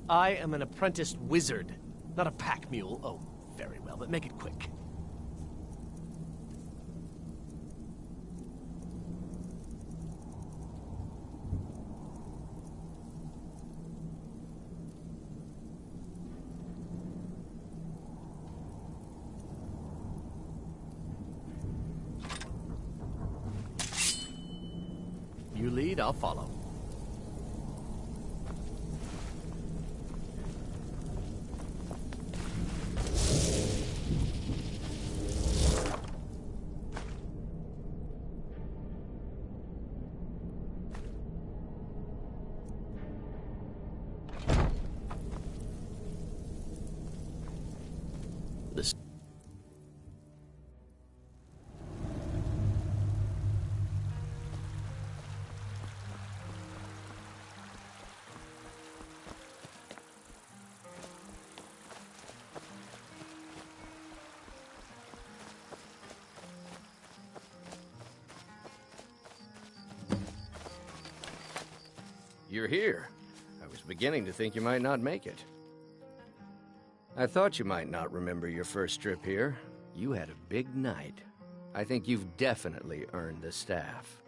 I am an apprenticed wizard, not a pack mule. Oh, very well, but make it quick. You lead, I'll follow. This. You're here. I was beginning to think you might not make it. I thought you might not remember your first trip here. You had a big night. I think you've definitely earned the staff.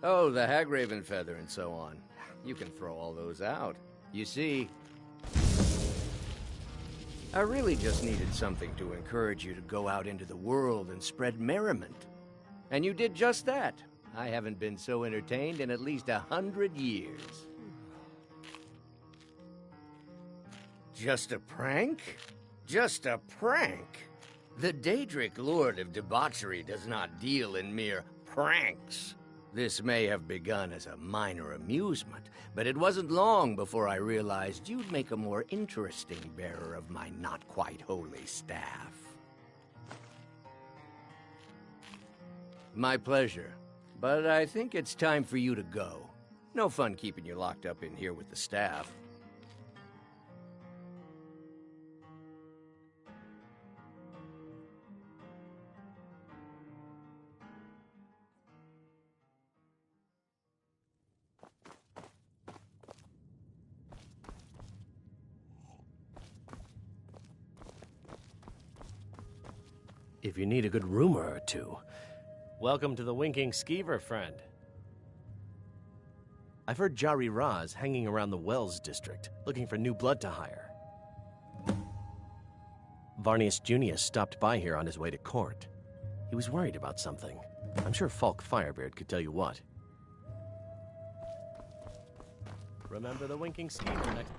Oh, the Hagraven feather and so on. You can throw all those out. You see, I really just needed something to encourage you to go out into the world and spread merriment. And you did just that. I haven't been so entertained in at least 100 years. Just a prank? Just a prank? The Daedric Lord of Debauchery does not deal in mere pranks. This may have begun as a minor amusement, but it wasn't long before I realized you'd make a more interesting bearer of my not-quite-holy staff. My pleasure, but I think it's time for you to go. No fun keeping you locked up in here with the staff. If you need a good rumor or two, welcome to the Winking Skeever, friend. I've heard Jari Ra's hanging around the Wells district, looking for new blood to hire. Varnius Junius stopped by here on his way to court. He was worried about something. I'm sure Falk Firebeard could tell you what. Remember the Winking Skeever next...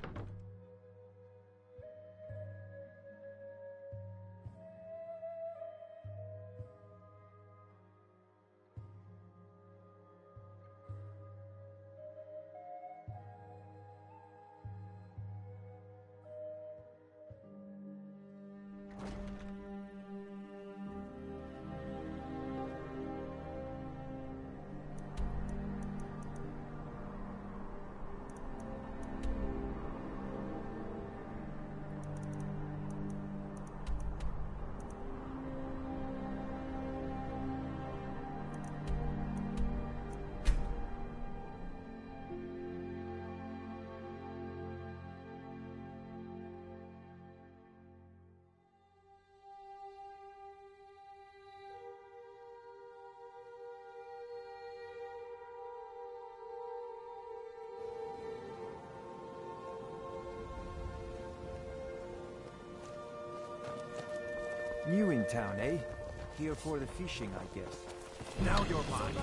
New in town, eh? Here for the fishing, I guess. Now you're mine.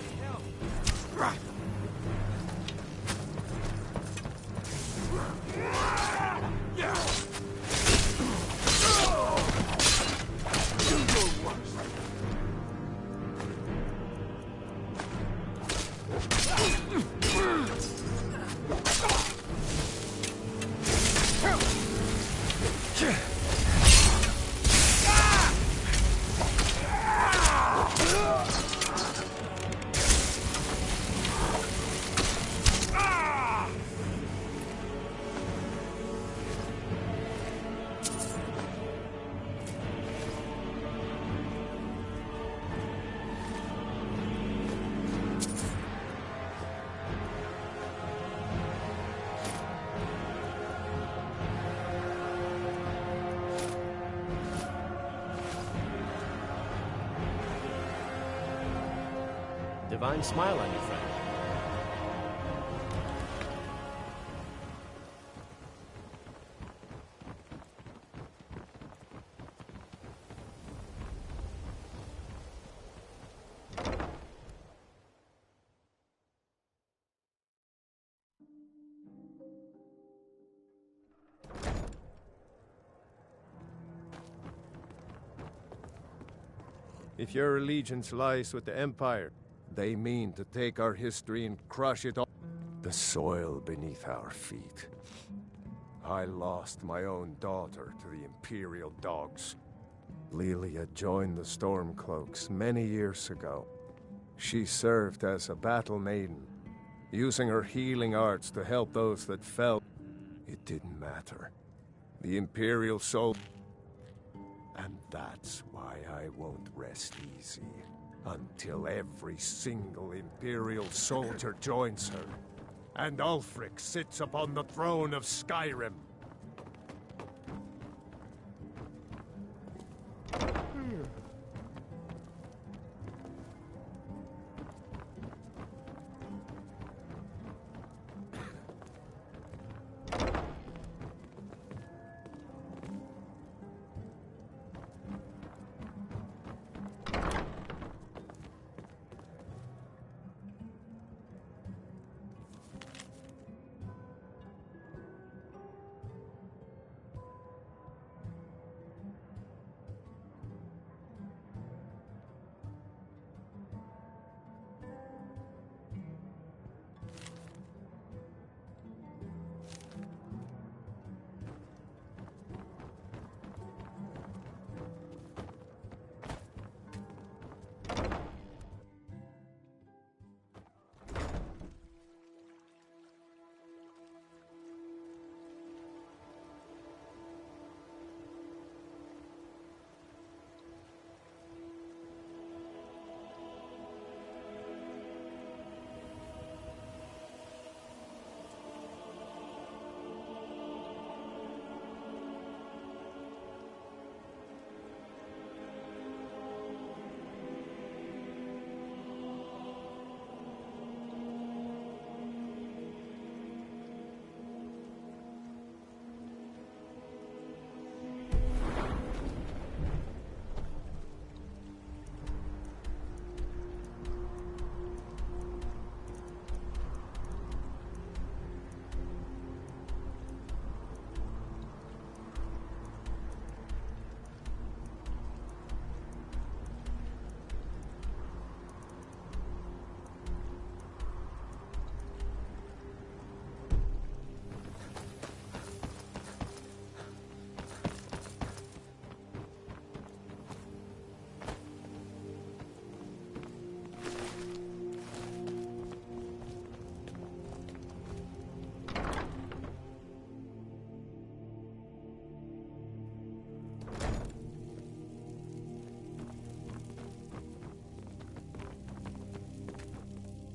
Divine smile on you, friend. If your allegiance lies with the Empire, they mean to take our history and crush it all. The soil beneath our feet. I lost my own daughter to the Imperial dogs. Lilia joined the Stormcloaks many years ago. She served as a battle maiden, using her healing arts to help those that fell. It didn't matter. The Imperial soul... And that's why I won't rest easy. Until every single Imperial soldier joins her, and Ulfric sits upon the throne of Skyrim.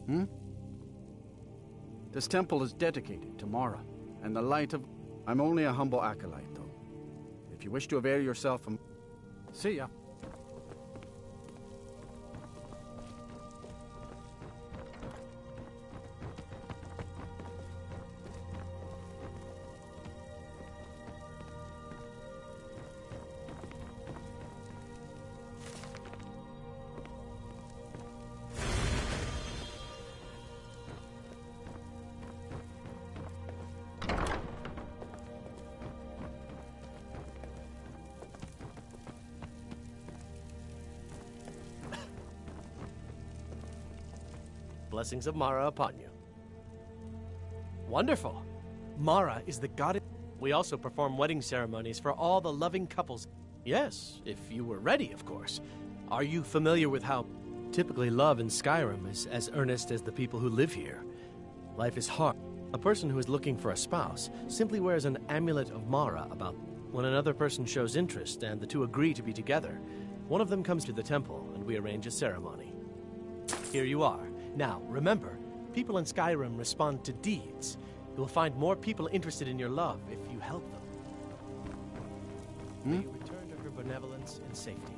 Hmm? This temple is dedicated to Mara, and the light of... I'm only a humble acolyte, though. If you wish to avail yourself of... See ya. Blessings of Mara upon you. Wonderful. Mara is the goddess. We also perform wedding ceremonies for all the loving couples. Yes, if you were ready, of course. Are you familiar with how typically love in Skyrim is as earnest as the people who live here? Life is hard. A person who is looking for a spouse simply wears an amulet of Mara about when another person shows interest and the two agree to be together. One of them comes to the temple and we arrange a ceremony. Here you are. Now, remember, people in Skyrim respond to deeds. You'll find more people interested in your love if you help them. May you return to her benevolence in safety.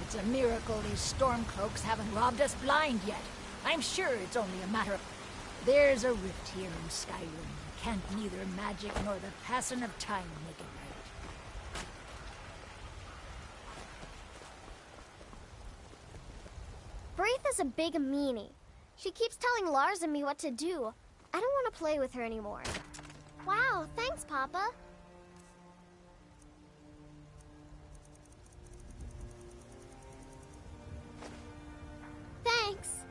It's a miracle these stormcloaks haven't robbed us blind yet. I'm sure it's only a matter of... There's a rift here in Skyrim. Can't neither magic nor the passing of time make it right. Braith is a big meanie. She keeps telling Lars and me what to do. I don't want to play with her anymore. Wow, thanks, Papa. Thanks.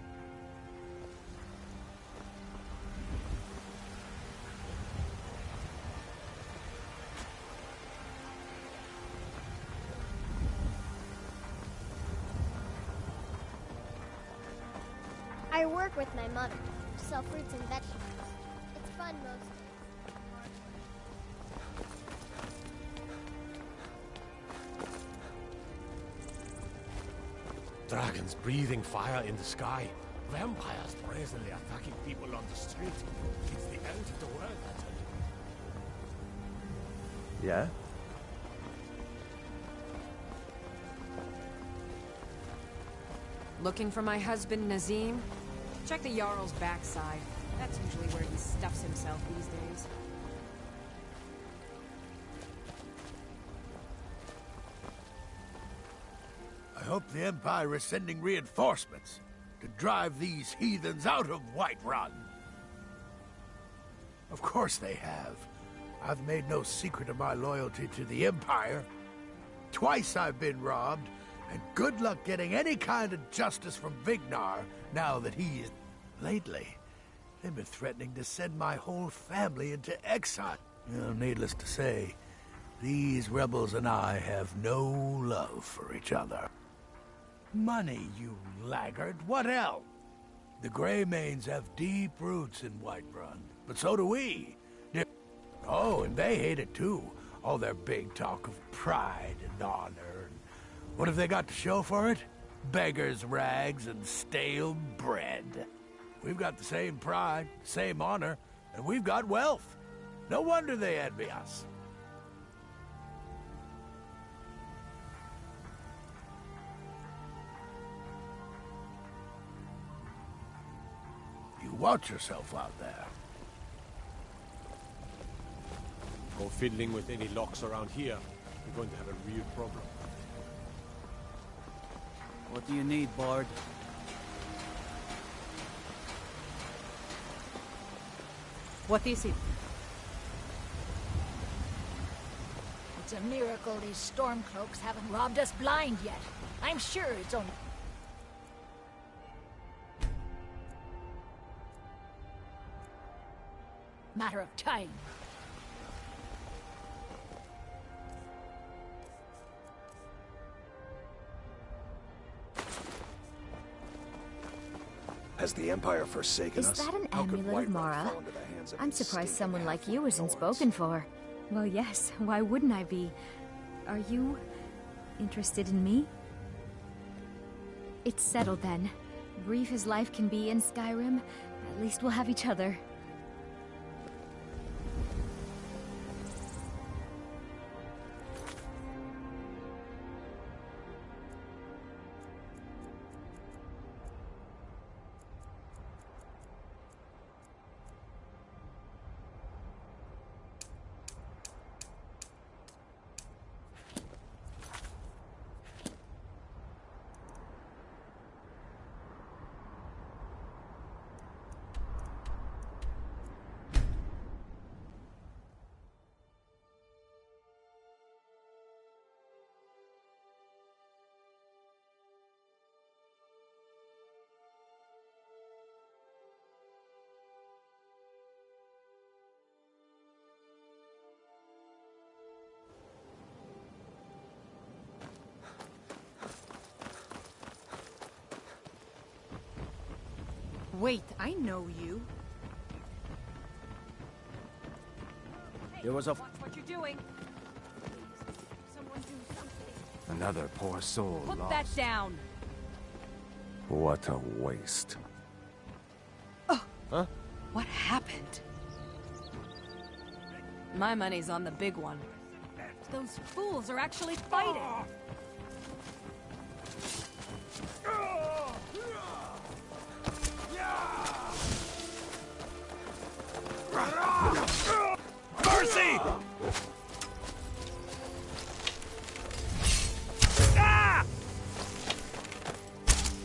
I work with my mother, sell fruits and vegetables. It's fun most days. Dragons breathing fire in the sky. Vampires brazenly attacking people on the street. It's the end of the world, I tell you. Yeah? Looking for my husband, Nazim? Check the Jarl's backside. That's usually where he stuffs himself these days. I hope the Empire is sending reinforcements to drive these heathens out of Whiterun. Of course they have. I've made no secret of my loyalty to the Empire. Twice I've been robbed, and good luck getting any kind of justice from Vignar now that he is... Lately, they've been threatening to send my whole family into exile. Well, needless to say, these rebels and I have no love for each other. Money, you laggard. What else? The Greymanes have deep roots in Whiterun, but so do we. Oh, and they hate it too. All their big talk of pride and honor. And what have they got to show for it? Beggars' rags and stale bread. We've got the same pride, same honor, and we've got wealth. No wonder they envy us. Watch yourself out there. Go fiddling with any locks around here. You're going to have a real problem. What do you need, Bard? What do you see? It's a miracle these stormcloaks haven't robbed us blind yet. I'm sure it's only... matter of time. Has the Empire forsaken us? Is that an How could amulet of Whiterun Mara? fall into the hands of I'm these surprised stinking someone like you half-orc isn't thorns? spoken for. Well, yes. Why wouldn't I be? Are you interested in me? It's settled then. Brief as life can be in Skyrim, at least we'll have each other. Wait, I know you. There was a... Watch what you're doing. Someone do something. Another poor soul Put lost. that down. What a waste. Huh? What happened? My money's on the big one. Those fools are actually fighting. Mercy!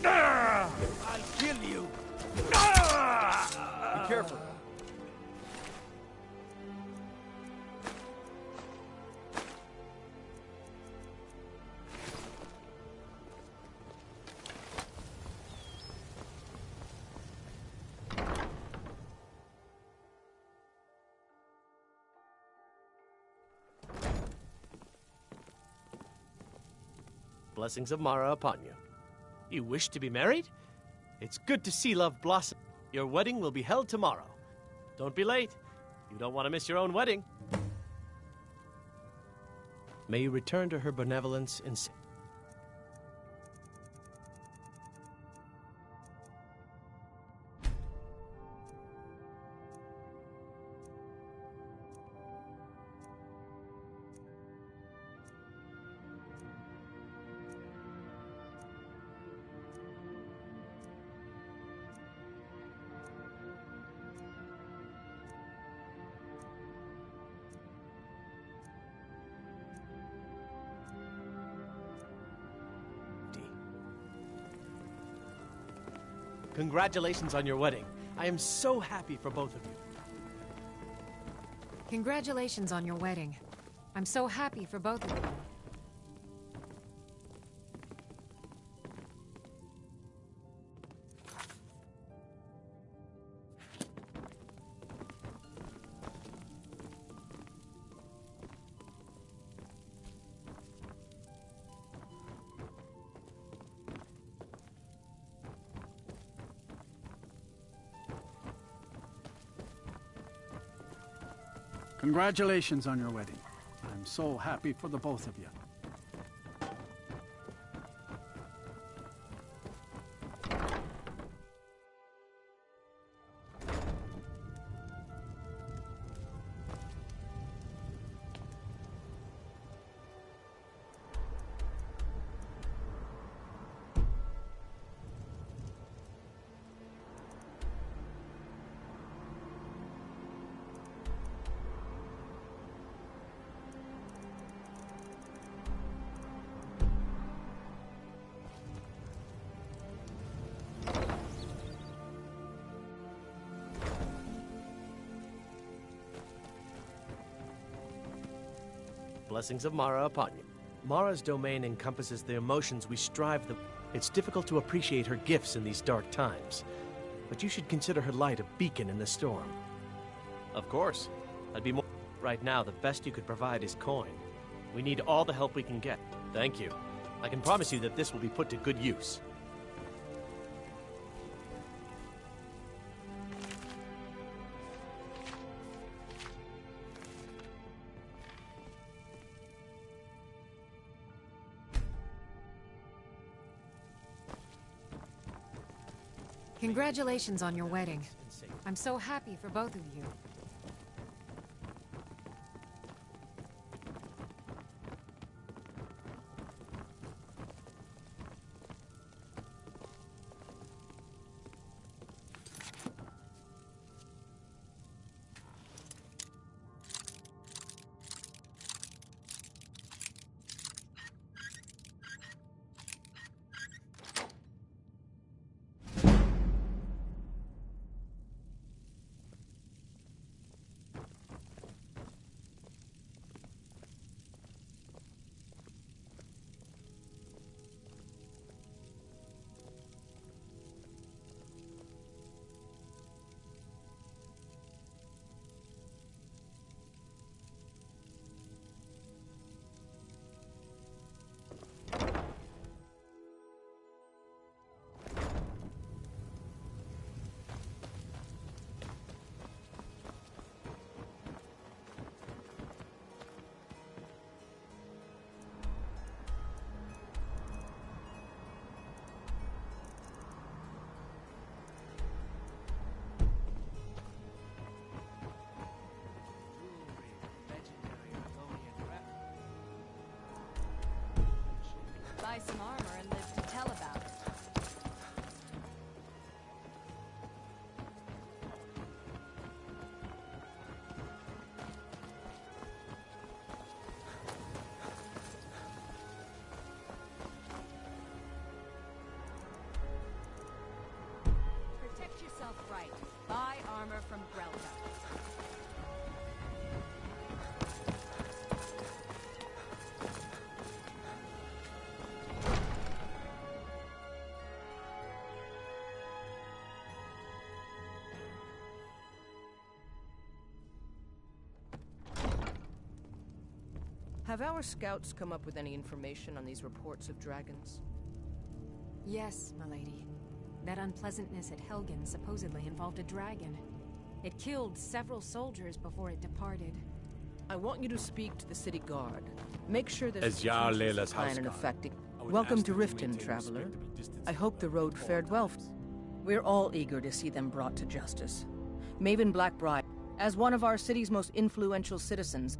I'll kill you. Be careful. Blessings of Mara upon you. You wish to be married? It's good to see love blossom. Your wedding will be held tomorrow. Don't be late. You don't want to miss your own wedding. May you return to her benevolence in safety. Congratulations on your wedding. I am so happy for both of you. Congratulations on your wedding. I'm so happy for both of you. Congratulations on your wedding. I'm so happy for the both of you. blessings of Mara upon you. Mara's domain encompasses the emotions we strive to... It's difficult to appreciate her gifts in these dark times, but you should consider her light a beacon in the storm. Of course. I'd be more... Right now, the best you could provide is coin. We need all the help we can get. Thank you. I can promise you that this will be put to good use. Congratulations on your wedding. I'm so happy for both of you. Buy some armor and live to tell about it. Protect yourself right. Buy armor from Grelka. Have our scouts come up with any information on these reports of dragons? Yes, milady. That unpleasantness at Helgen supposedly involved a dragon. It killed several soldiers before it departed. I want you to speak to the city guard. Make sure there's As Jarl Layla's plan house in guard, effect. I would Welcome ask to that you Riften, maintain traveler. respectable distance I hope the road fared well. We're all eager to see them brought to justice. Maven Blackbride, as one of our city's most influential citizens,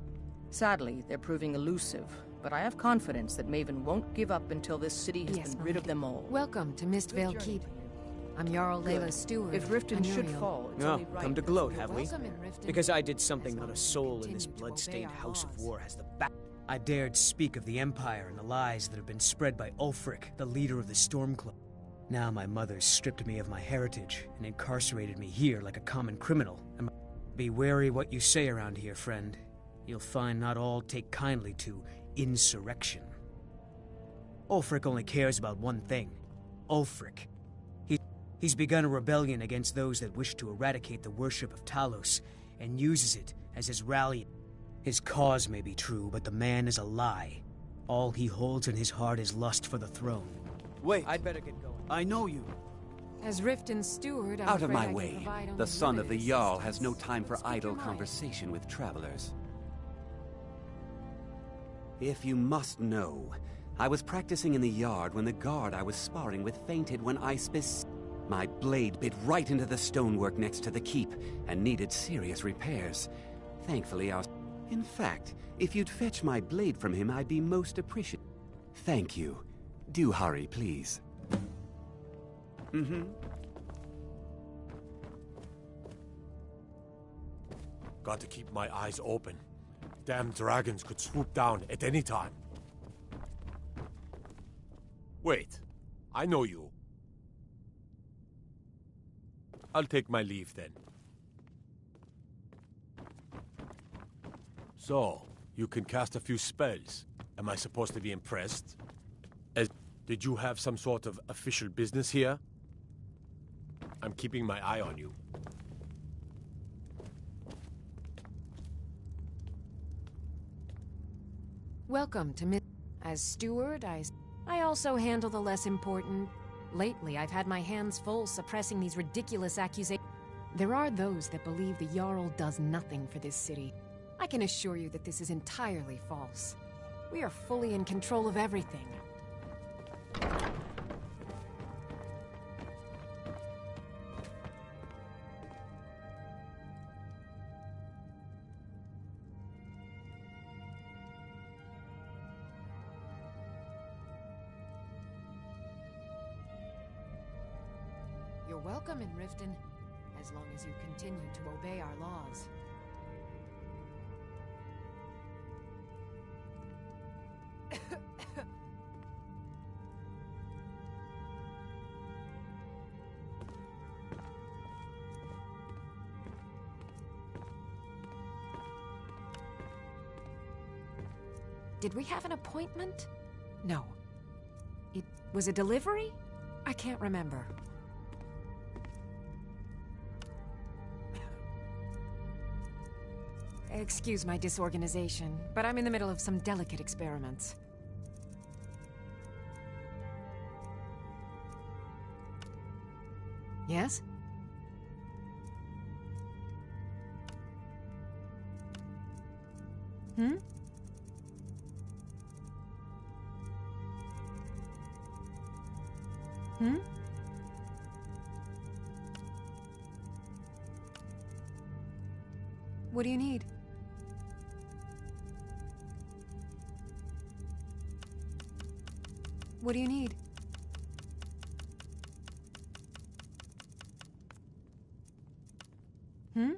sadly, they're proving elusive, but I have confidence that Maven won't give up until this city has been rid of them all. Welcome to Mistvale Keep. I'm Jarl Layla's steward. If Riften should Anuriel. fall, it's Oh, only right come to that gloat, we have we? Welcome in Riften. Because I did something not a soul in continue this to obey blood-stained our house of laws. war has the back. I dared speak of the Empire and the lies that have been spread by Ulfric, the leader of the Stormcloak. Now my mother stripped me of my heritage and incarcerated me here like a common criminal. Be wary what you say around here, friend. You'll find not all take kindly to insurrection. Ulfric only cares about one thing. Ulfric. He's begun a rebellion against those that wish to eradicate the worship of Talos, and uses it as his rally. His cause may be true, but the man is a lie. All he holds in his heart is lust for the throne. Wait. I'd better get going. I know you. As Riften's steward, I'm Out of afraid my I can way. provide only The son of the limited Jarl assistance. has no time for Speak idle your mind. conversation with travelers. If you must know, I was practicing in the yard when the guard I was sparring with fainted when I My blade bit right into the stonework next to the keep and needed serious repairs. Thankfully, In fact, if you'd fetch my blade from him, I'd be most appreciative. Thank you. Do hurry, please. Got to keep my eyes open. Damn dragons could swoop down at any time. Wait, I know you. I'll take my leave then. So, You can cast a few spells. Am I supposed to be impressed? Did you have some sort of official business here? I'm keeping my eye on you. Welcome to As steward, I also handle the less important. Lately, I've had my hands full suppressing these ridiculous accusations. There are those that believe the Jarl does nothing for this city. I can assure you that this is entirely false. We are fully in control of everything. You're welcome in Riften, as long as you continue to obey our laws. Did we have an appointment? No. It was a delivery? I can't remember. Excuse my disorganization, but I'm in the middle of some delicate experiments. Yes? Hmm? Hmm? What do you need? What do you need? Hmm?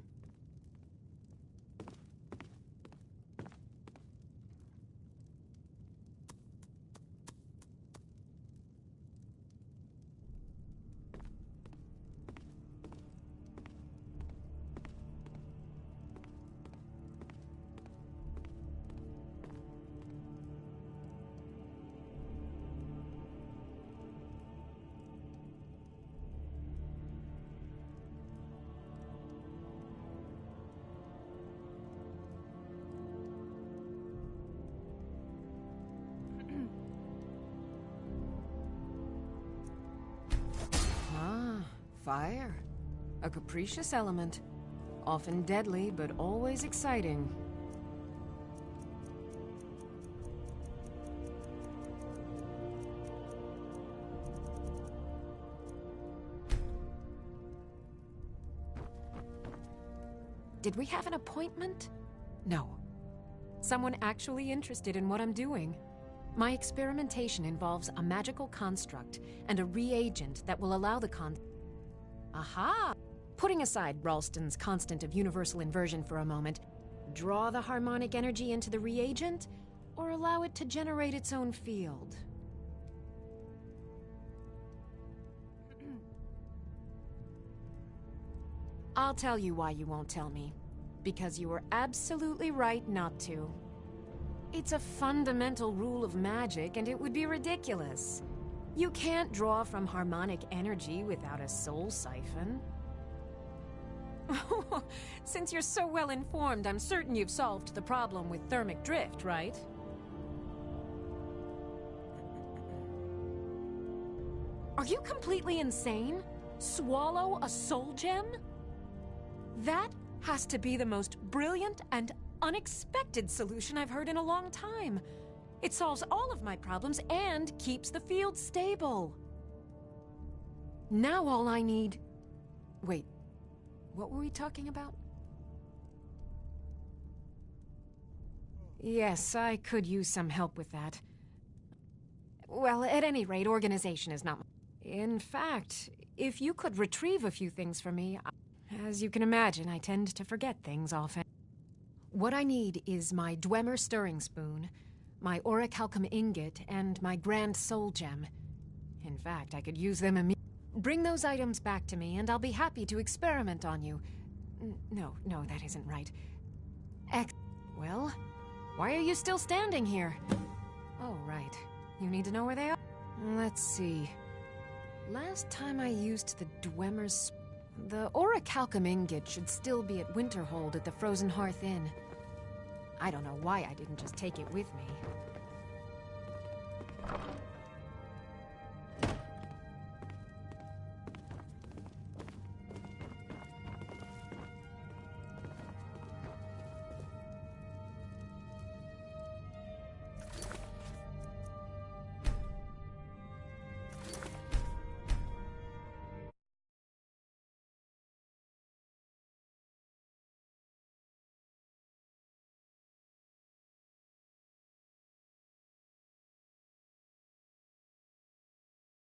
Fire. A capricious element. Often deadly, but always exciting. Did we have an appointment? No. Someone actually interested in what I'm doing. My experimentation involves a magical construct and a reagent that will allow the Aha! Putting aside Ralston's constant of universal inversion for a moment, draw the harmonic energy into the reagent, or allow it to generate its own field. I'll tell you why you won't tell me. Because you were absolutely right not to. It's a fundamental rule of magic, and it would be ridiculous. You can't draw from harmonic energy without a soul siphon. Since you're so well informed, I'm certain you've solved the problem with thermic drift, right? Are you completely insane? Swallow a soul gem? That has to be the most brilliant and unexpected solution I've heard in a long time. It solves all of my problems and keeps the field stable. Now all I need... Wait, what were we talking about? Yes, I could use some help with that. Well, at any rate, organization is not... In fact, if you could retrieve a few things for me... As you can imagine, I tend to forget things often. What I need is my Dwemer stirring spoon, my orichalcum ingot, and my grand soul gem. In fact, I could use them immediately. Bring those items back to me, and I'll be happy to experiment on you. No, that isn't right. Well, Why are you still standing here? Oh, right. You need to know where they are? Let's see. Last time I used the Dwemer's... The orichalcum ingot should still be at Winterhold at the Frozen Hearth Inn. I don't know why I didn't just take it with me.